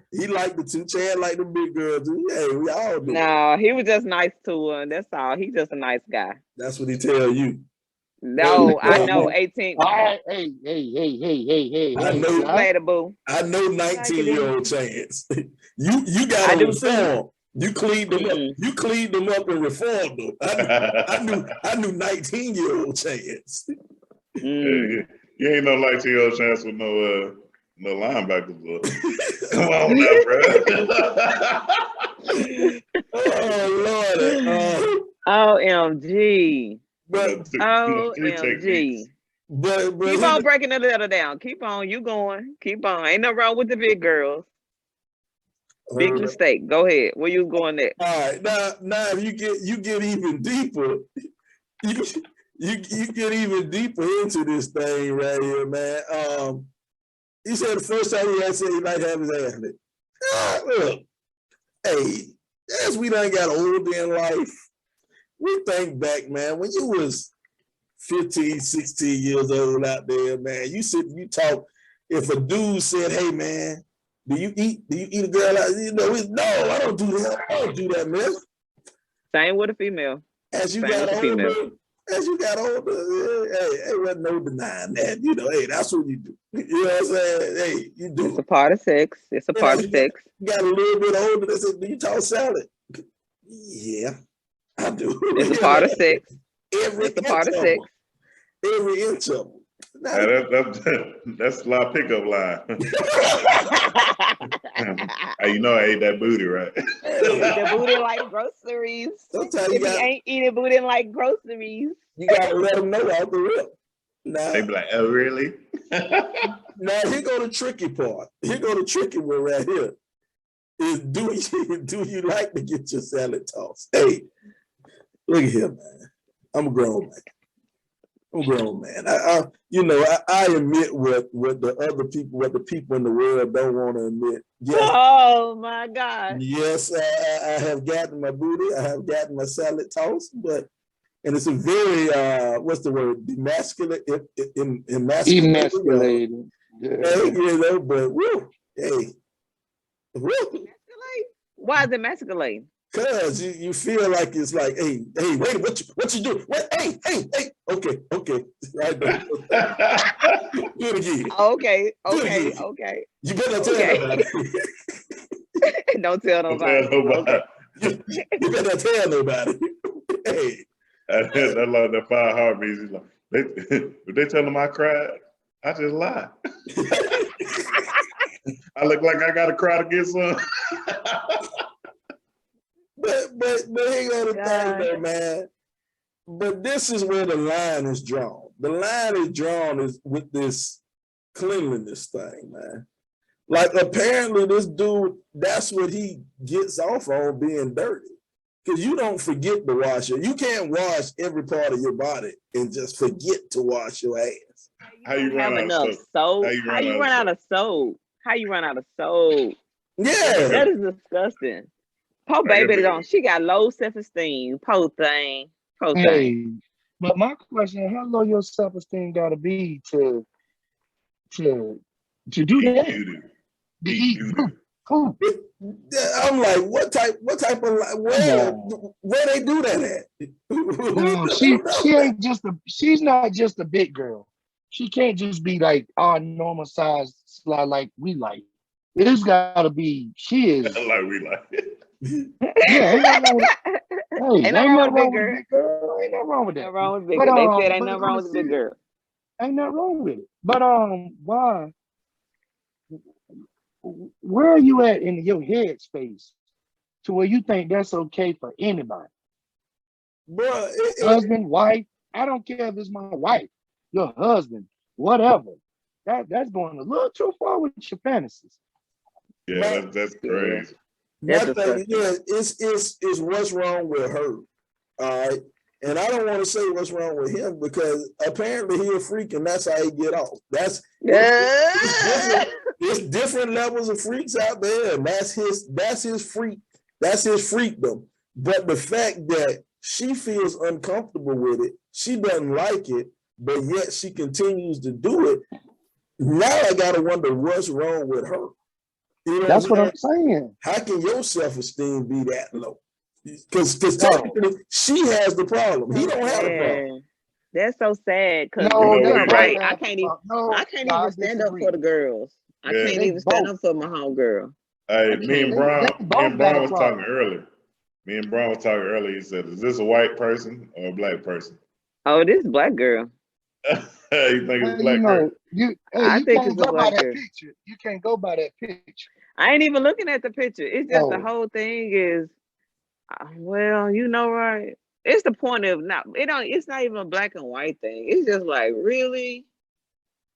He liked the two. Chad liked the big girl too. Hey, we all do. No, he was just nice to her. That's all. He's just a nice guy. That's what he tell you. No, I know 18. Hey. I know. Later, boo. I know 19-year-old Chance. You got to reform. You cleaned them up. You cleaned them up and reformed them. I knew 19-year-old Chance. You ain't no 19-year-old Chance with no linebackers. Come on now, bro. Oh Lord. OMG. But OMG. But keep on breaking the letter down. Keep on. You going. Keep on. Ain't no wrong with the big girls. Big mistake. Go ahead. Where you going next? All right. Now if you get even deeper, you get even deeper into this thing right here, man. He said the first time he had said he might have his ass lit. Look, hey, as we done got older in life, we think back, man, when you was 15, 16 years old out there, man, you talk. If a dude said, hey, man, do you eat a girl out? You know, no, I don't do that, man. Same with a female. As you got older, hey, wasn't no denying that. You know, hey, that's what you do. You know what I'm saying? Hey, you do. It's a part of sex. It's a part of sex. You got a little bit older. They said, do you talk salad? Yeah, I do. It's a part of sex. Every inch of them. That's a lot of pickup line. You know I ate that booty, right? The booty like groceries. Sometimes if you ain't eating booty like groceries. You gotta let them know out the rip. Nah. They be like, oh really? Now here go the tricky part. Here go the tricky one right here. Is do you like to get your salad tossed? Hey, look at here, man. I'm a grown man. I admit what the people in the world don't want to admit. Yes, Oh my God. yes, I have gotten my booty. I have gotten my salad tossed, and it's a very what's the word? Emasculating. Yeah. Hey, but woo, hey, woo. Why is it masculine? Cause you feel like it's like, hey, wait, what you do? What, hey, okay, right. Do it again. Okay. You better tell nobody. Don't tell nobody. Okay. You better tell nobody. Hey. That like the 5 heartbeats. He's like, if they tell them I cried, I just lie. I look like I gotta cry to get some. But hang on the thing though, man. But this is where the line is drawn. The line is drawn is with this cleanliness thing, man. Like apparently this dude, that's what he gets off on, being dirty. Because you don't forget to wash it. You can't wash every part of your body and just forget to wash your ass. How you run out enough of soap? How you run out of soap? How you run out of soap? Yeah. That is disgusting. Poor baby don't. She got low self-esteem. Poor thing. Hey, but my question: how low your self-esteem got to be to do that? To eat food. I'm like, what type of where they do that at? No, she's not just a big girl. She can't just be like our normal size slide like we like. It's gotta be, she is like we like it. Yeah, ain't nothing wrong with big girl. Ain't nothing wrong with that. Ain't wrong with big girl. They said ain't nothing wrong with big girl. Ain't nothing wrong with it. But why? Where are you at in your head space to where you think that's okay for anybody? Bro, husband, wife, I don't care if it's my wife, your husband, whatever. That's going a little too far with your fantasies. Yeah, that's crazy. My thing, is what's wrong with her. All right. And I don't want to say what's wrong with him because apparently he a freak and that's how he get off. There's different levels of freaks out there, and that's his freak. That's his freakdom. But the fact that she feels uncomfortable with it, she doesn't like it, but yet she continues to do it. Now I gotta wonder what's wrong with her. You know that's what I'm saying. How can your self-esteem be that low? Because technically she has the problem. He don't have the problem. That's so sad. Because right. I can't even stand up for the girls. I can't even stand up for my homegirl. Hey, me and Brown was talking earlier. He said, "Is this a white person or a black person?" Oh, this black girl. You think it's black girl? I think it's a black girl. Picture. You can't go by that picture. I ain't even looking at the picture. It's just the whole thing is, well, you know, right? It's the point of it's not even a black and white thing. It's just like, really?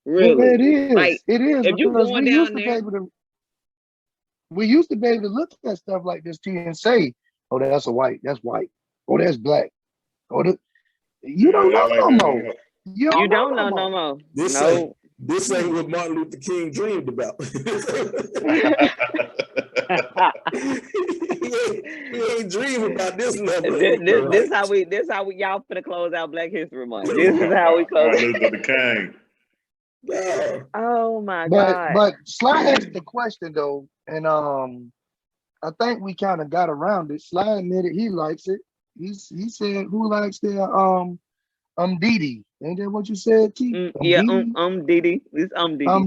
Well, it is. Like, it is. If you going down there, we used to be able to look at stuff like this and say, "Oh, that's white. Oh, that's black. Oh, you don't know no more. You don't know no more. This ain't what Martin Luther King dreamed about. he ain't dreaming about this level. This how we y'all finna close out Black History Month. This is how we close Martin Luther King. Yeah. Oh my God. But Sly asked the question though, and I think we kind of got around it. Sly admitted he likes it. He said, "Who likes their Didi?" Ain't that what you said, T? Didi. It's Didi.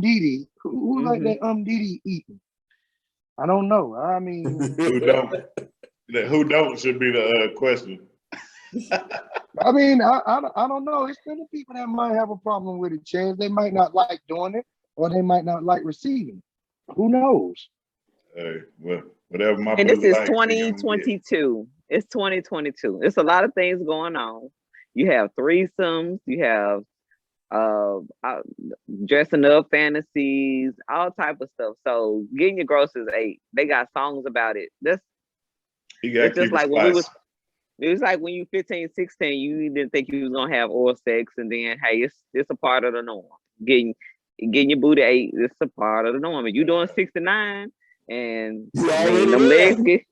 Didi. Who like that Didi eating? I don't know. I mean, who don't should be the question. I mean, I don't know. It's plenty of people that might have a problem with it, Chance. They might not like doing it, or they might not like receiving. Who knows? Hey, well, whatever my. And this is 2022. It's 2022. It's a lot of things going on. You have threesomes. You have dressing up fantasies, all type of stuff. So getting your groceries ate. They got songs about it. You gotta It's just keep it like when we was. spicy. It was like when you 15, 16, you didn't think you was gonna have oral sex, and then hey, it's a part of the norm. Getting your booty ate, it's a part of the norm. If you doing 69, and You I mean already them legs there. get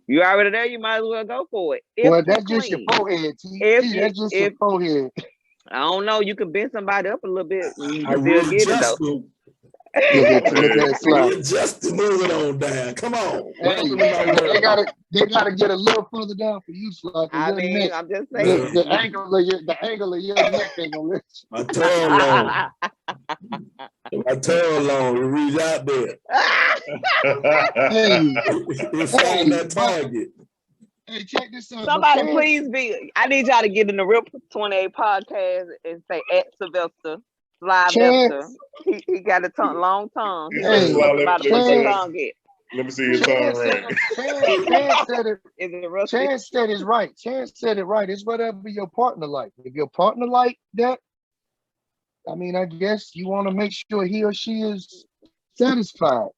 you already there, you might as well go for it. If Well, you that's just your clean. forehead, T. If That's just your if forehead. I don't know, you can bend somebody up a little bit and you I can still get it though. readjusted. Look at that slide. Readjusted, moving on down. Come on. Hey, Welcome to my world. they gotta get a little further down for you, Slide, because I your mean, neck, I'm just Yeah. saying. the angle of your neck ain't gonna let you. My tongue long. My tongue long. You reach out there. Hey, It find that target. hey, check this out. Somebody please be. I need y'all to get in the Real 28 podcast and say at Sylvester Slide Vester. He got a long tongue. He Hey, supposed to about to put your Chance. tongue in. Let me see your tongue ring. Chance said it. Is it real? Chance said it's right. Chance said it right. It's whatever your partner like. If your partner like that, I mean, I guess you want to make sure he or she is satisfied.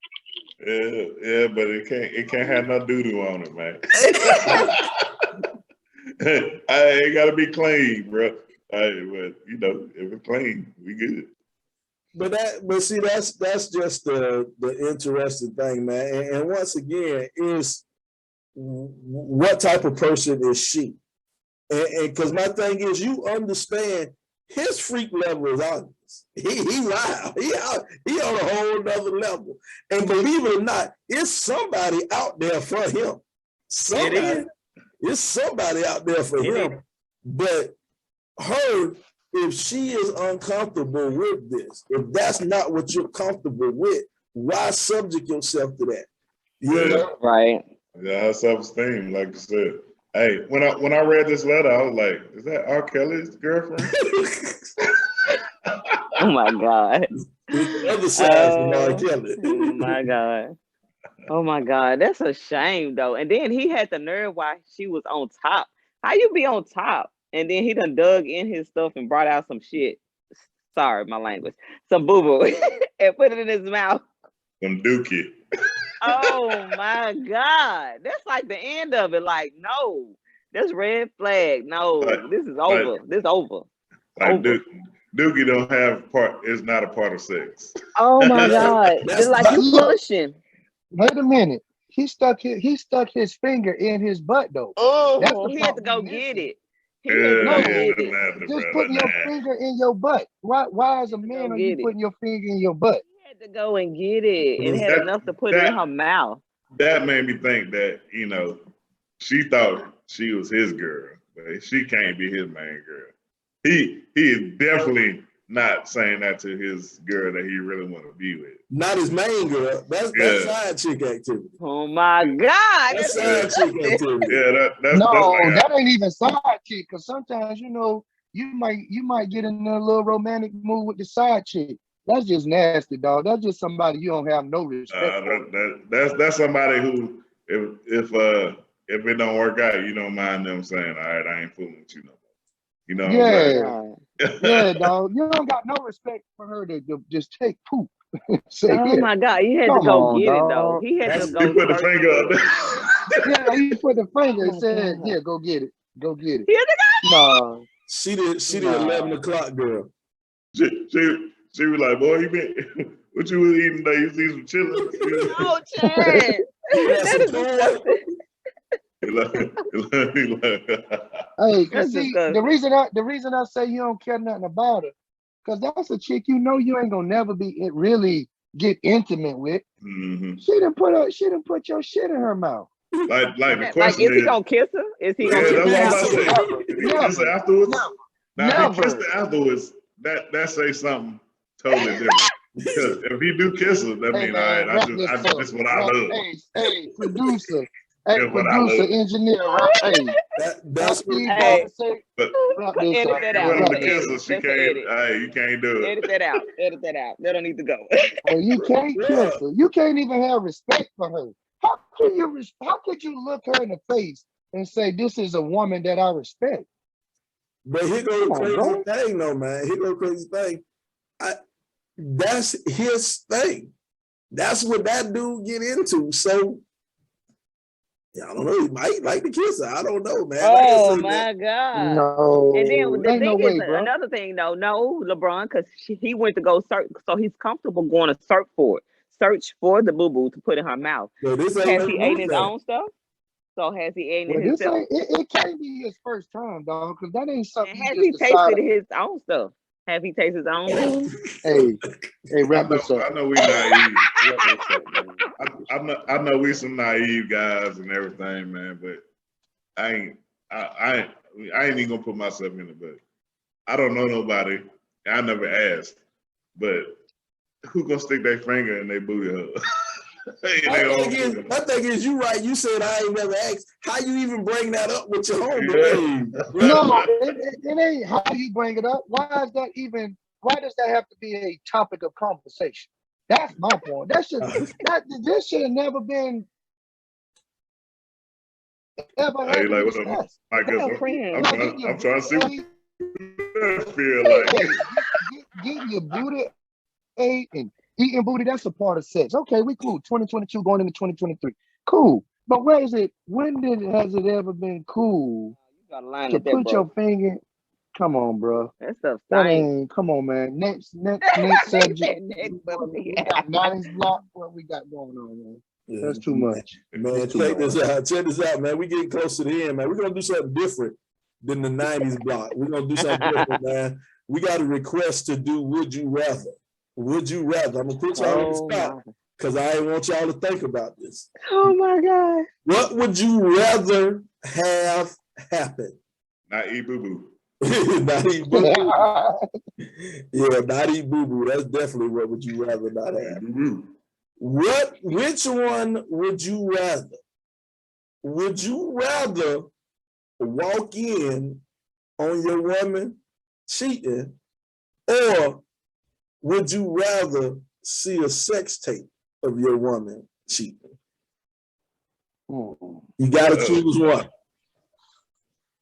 Yeah, but it can't have no doo-doo on it, man. It gotta be clean, bro. But you know, if it's clean, we good. But see, that's just the interesting thing, man. And once again, is what type of person is she? And because my thing is, you understand his freak level is obvious. He wild. He on a whole nother level. And believe it or not, it's somebody out there for him. It's somebody out there for him. But her, if she is uncomfortable with this, if that's not what you're comfortable with, why subject yourself to that? You know? Right. Yeah, her self-esteem, like you said. Hey, when I read this letter, I was like, is that R. Kelly's girlfriend? Oh my God. The other side from R. Kelly. Oh my God. Oh my God. That's a shame though. And then he had the nerve while she was on top. How you be on top? And then he done dug in his stuff and brought out some shit. Sorry, my language. Some boo-boo and put it in his mouth. Some dookie. Oh my God. That's like the end of it. Like, no, that's red flag. No, this is over. This is over. Like dookie don't have is not a part of sex. Oh my God. It's like you pushing. Wait a minute. He stuck his finger in his butt though. Oh, he had to go get it. He had to go get it. Just putting your finger in your butt. Why as a man are you putting your finger in your butt? He had to go and get it and had enough to put it in her mouth. That made me think that, you know, she thought she was his girl, but she can't be his main girl. He is definitely not saying that to his girl that he really want to be with. Not his main girl. That's side chick activity. Oh my God. That's side chick activity. Yeah, that ain't even side chick. Because sometimes, you know, you might get in a little romantic mood with the side chick. That's just nasty, dog. That's just somebody you don't have no respect for. That's somebody who, if it don't work out, you don't mind them saying, all right, I ain't fooling with you no more. You know what I'm saying? Yeah, dog. You don't got no respect for her to just take poop. Oh my God, he had to go get it though. He had to go. He put the finger up there. Yeah, he put the finger and said, "Yeah, go get it, go get it." He had to go. No, she the 11 o'clock girl. She was like, boy, what you was eating today? You see some chili? Oh, Chad. That is disgusting. Hey, cause see, the reason I say you don't care nothing about her, cause that's a chick you know you ain't gonna never be really get intimate with. Mm-hmm. She done put your shit in her mouth. Like the question is he gonna kiss her? Is he gonna kiss her? Kiss her afterwards? Now, if he kissed her afterwards, that say something totally different. Because if he do kiss her, that means, all right, this is what I love. Hey, producer. Hey, producer, engineer, right? Hey, that's what hey. But edit that out. She can't. Hey, you can't do it. Edit that out. Edit that out. That don't need to go. Well, you can't kiss her. You can't even have respect for her. How could you look her in the face and say this is a woman that I respect? But here goes the crazy thing, though, man. Here goes the crazy thing. That's his thing. That's what that dude get into. So, yeah, I don't know. He might like to kiss her. I don't know, man. Oh my God. No. And then the Ain't thing no is, way, bro. another thing though, no, LeBron, because he went to go search, so he's comfortable going to search for the boo-boo to put in her mouth. So this ain't Has no he eaten his thing. own stuff? So has he eaten Well, it this himself? ain't it can't be his first time, dog, because that ain't something And has you he just decide. tasted his own stuff? Have he tasted his own stuff? Hey, wrap this up. I know we naive. I know we some naive guys and everything, man. But I ain't even gonna put myself in it. But I don't know nobody. I never asked. But who gonna stick their finger in their booty hole? My thing is, you right. You said I ain't never asked. How you even bring that up with your homie? Yeah. No, it ain't how you bring it up. Why does that have to be a topic of conversation? That's my point. This should have never been ever Hey, like, discussed. what up, Mike? I'm trying to see what that feel like. Getting your booty ate and eating booty, that's a part of sex. Okay, we cool. 2022 going into 2023. Cool. But has it ever been cool You got a line to at that, put bro. your finger? Come on, bro. That stuff That stinks. ain't, come on, man. Next subject. We got 90s block. What we got going on, man? Yeah, That's too much. man. Check this out. Check this out, man. We getting close to the end, man. We're gonna do something different than the 90s block. We're gonna do something different, man. We got a request to do Would You Rather. Would you rather? I'm gonna put y'all on the spot because I ain't want y'all to think about this. Oh my God. What would you rather have happen? Not eat boo boo. Not eat boo boo. Yeah, not eat boo boo. That's definitely what would you rather not have. Which one would you rather? Would you rather walk in on your woman cheating, or would you rather see a sex tape of your woman cheating? You gotta choose one.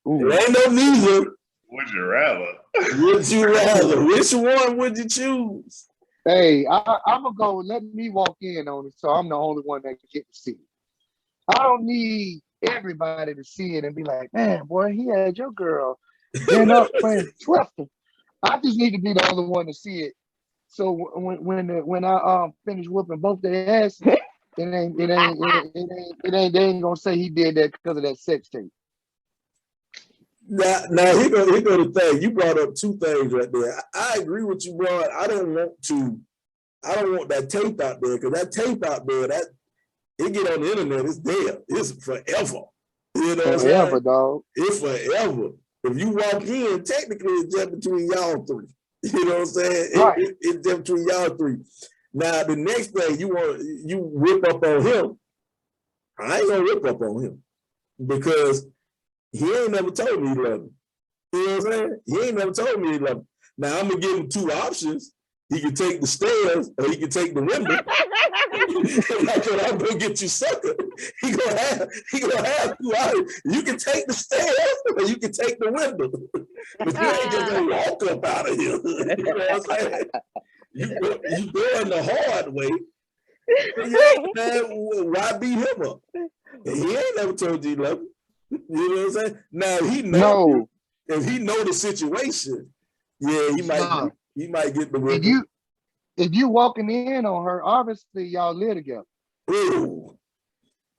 There ain't no neither. Would you rather? Would you rather? Which one would you choose? Hey, I'm gonna go. Let me walk in on it, so I'm the only one that can get to see it. I don't need everybody to see it and be like, man, boy, he had your girl been up playing Twister. I just need to be the only one to see it. So when I finish whooping both their asses, they ain't gonna say he did that because of that sex tape. Now here go the thing. You brought up two things right there. I agree with you, bro. I don't want that tape out there, because that tape out there, that it get on the internet, it's there. It's forever. You know what I'm saying? Forever, dog. It's forever. If you walk in, technically it's just between y'all three. You know what I'm saying? Right. It's just between y'all three. Now the next thing you rip up on him, I ain't gonna rip up on him because he ain't never told me he loved me. You know what I'm saying? He ain't never told me he loved me. Now I'm gonna give him two options. He can take the stairs or he can take the window. Like, I'm gonna get you, sucker. He gonna have two options. You can take the stairs or you can take the window. But you ain't just gonna walk up out of here. You know what I'm saying? You going the hard way. Yeah, man, why beat him up? He ain't never told you he loved you. You know what I'm saying? Now he know. No. If he know the situation, yeah, he might get the whip. If you walking in on her, obviously y'all live together. Ooh.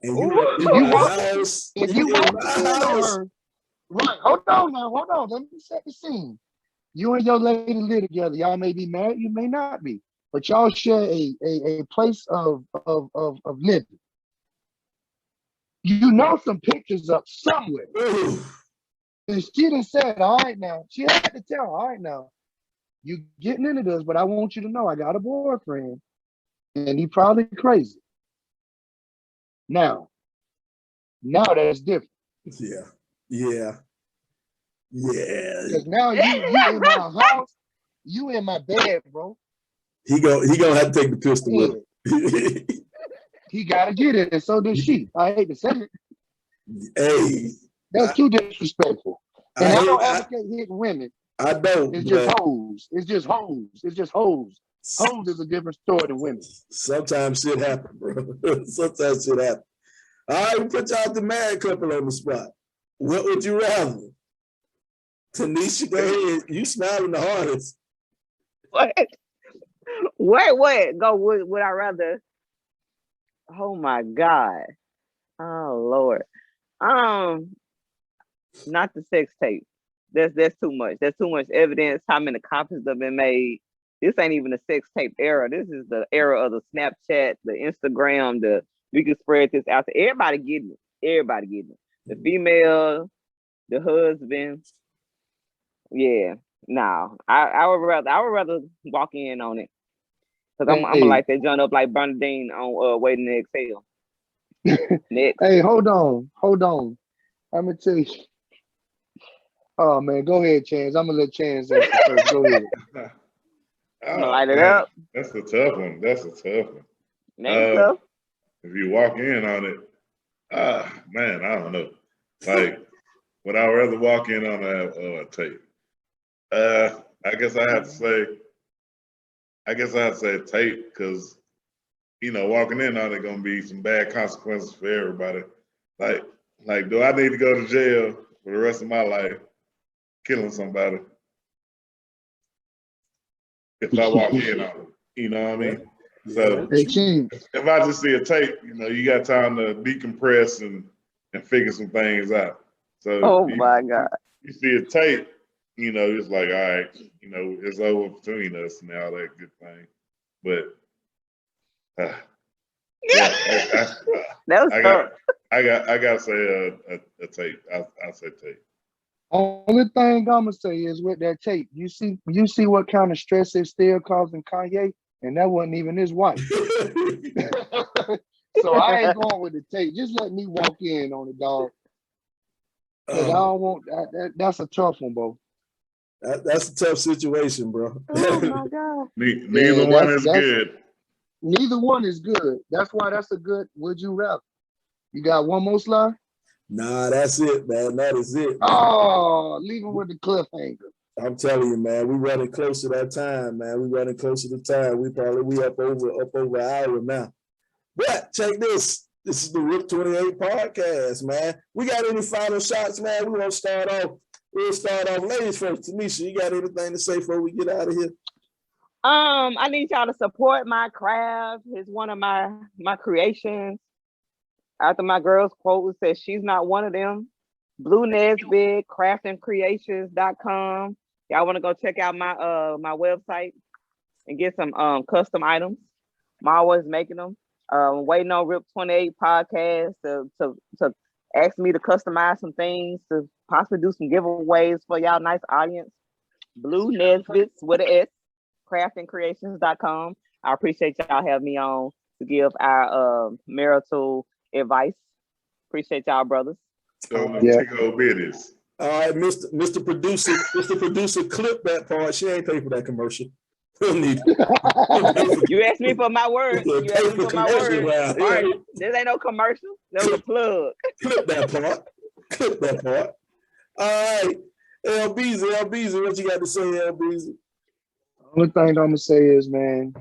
And If you walking in on her, right? Hold on. Let me set the scene. You and your lady live together. Y'all may be married, you may not be, but y'all share a place of living. You know some pictures up somewhere. Ooh. And she done said, all right now. She had to tell, all right now, you getting into this, but I want you to know I got a boyfriend and he probably crazy. Now that's different. Yeah. Because now you in my house, you in my bed, bro. He gonna have to take the pistol with him. He gotta get it, and so does she. I hate to say it. Hey. That's too disrespectful. And I don't advocate hitting women. I don't. It's just hoes. It's just hoes. It's just hoes. Hoes is a different story than women. Sometimes shit happen, bro. Sometimes shit happen. All right, we put y'all the married couple on the spot. What would you rather? Tanisha, go ahead. You smiling the hardest. What? Go. Would I rather? Oh my God. Oh Lord. Not the sex tape. That's too much. There's too much evidence. How many copies have been made? This ain't even a sex tape era. This is the era of the Snapchat, the Instagram, we can spread this out to everybody getting it. Everybody getting it. The female, the husband. Yeah. No. I would rather walk in on it. Cause I'm gonna light that joint up like Bernadine on Waiting to Exhale. Next. Hey, hold on. I'm gonna tell you. Oh man, go ahead, Chance. I'm gonna let Chance answer first. Go ahead. I'm gonna light it up. That's a tough one. Tough. If you walk in on it, man, I don't know. Like, would I rather walk in on a tape? I guess I have to say tape because, walking in on it gonna be some bad consequences for everybody. Like, do I need to go to jail for the rest of my life, killing somebody? If I walk in on it, you know what I mean? So if I just see a tape, you got time to decompress and figure some things out. So my God. You see a tape, it's like, all right, it's over between us and all that good thing. But that was tough. I gotta say a tape. I'll say tape. Only thing I'm gonna say is with that tape, you see what kind of stress it's still causing Kanye, and that wasn't even his wife. So I ain't going with the tape. Just let me walk in on it, dog. Because I don't want that's a tough one, bro. That's a tough situation, bro. Oh my God. Neither one is good. Neither one is good. That's why that's a good would you rather. You got one more slide? Nah, that's it, man. That is it. Man. Oh, leave him with the cliffhanger. I'm telling you, man, we running close to that time, man. We running close to the time. We up over an hour now. But check this. This is the RIP 28 podcast, man. We got any final shots, man? We'll start off ladies first. Tanisha, you got anything to say before we get out of here? I need y'all to support my craft. It's one of my creations. After my girl's quote says she's not one of them. Blue Nesbitt, craftingcreations.com. Y'all want to go check out my website and get some custom items. I'm always making them. Waiting on RIP 28 podcast to ask me to customize some things, to possibly do some giveaways for y'all nice audience. Blue Nesbitts with an S, craftingcreations.com. I appreciate y'all having me on to give our marital advice. Appreciate y'all, brothers. So business. All right, Mr. Producer, clip that part. She ain't paid for that commercial. You asked me for my word. You asked me for my word. Wow. All right, this ain't no commercial. That was a plug. Clip that part. All right, LBZ, what you got to say, LBZ? Only thing I'm gonna say is, man,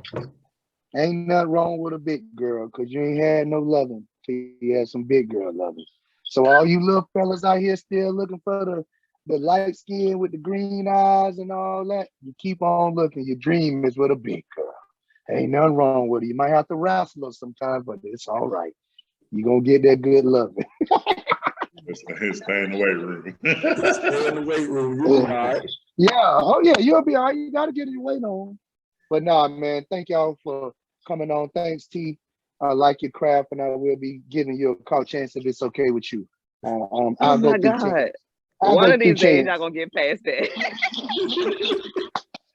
ain't nothing wrong with a big girl, cause you ain't had no loving till you had some big girl loving. So all you little fellas out here still looking for the light skin with the green eyes and all that, you keep on looking. Your dream is with a big girl. Ain't nothing wrong with it. You might have to wrestle her sometimes, but it's all right. You're gonna get that good loving. Stay in the weight room. Stay in the weight room. You'll be all right. Yeah. Oh yeah, you'll be all right. You gotta get your weight on. But nah, man, thank y'all for coming on. Thanks, T. I like your craft, and I will be giving you a call chance if it's okay with you. Oh my God. One of these days, y'all gonna get past that.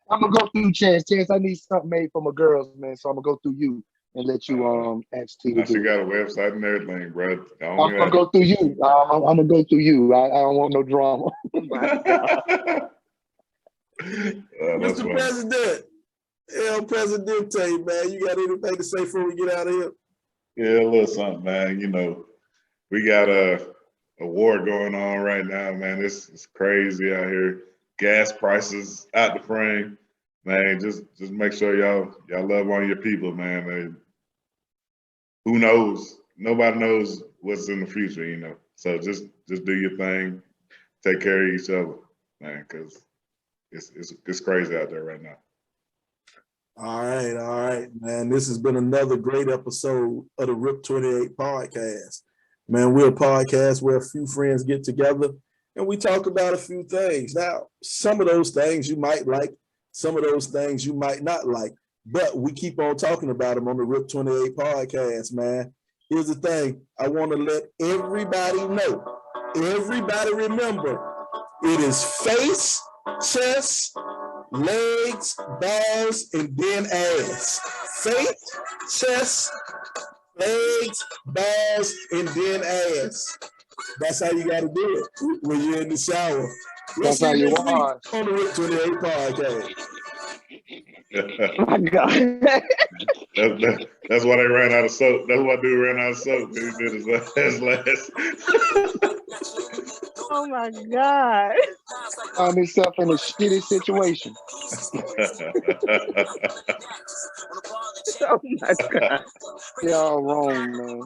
I'm gonna go through Chance. Chance, I need something made for my girls, man. So I'm gonna go through you and let you ask T to do. She got a website and everything, bro. I'm gonna go through you. I'm gonna go through you. I don't want no drama. Mr. President, El Presidente, man, you got anything to say before we get out of here? Yeah, a little something, man. We got a war going on right now, man. It's crazy out here. Gas prices out the frame, man. Just make sure y'all love on your people, man. Who knows? Nobody knows what's in the future, you know. So just do your thing, take care of each other, man, because it's crazy out there right now. All right, man. This has been another great episode of the RIP 28 podcast. Man, we're a podcast where a few friends get together and we talk about a few things. Now, some of those things you might like, some of those things you might not like, but we keep on talking about them on the RIP 28 podcast, man. Here's the thing. I want to let everybody know, everybody remember, it is face, chest, legs, balls, and then ass. Face, chest, legs, balls, and then ass. That's how you got to do it when you're in the shower. That's how you wash. On the RIP 28 podcast. Oh my God. That's why they ran out of soap. That's why dude ran out of soap. He did his last. Oh my God. Find himself in a shitty situation. Oh my God. Y'all wrong, man.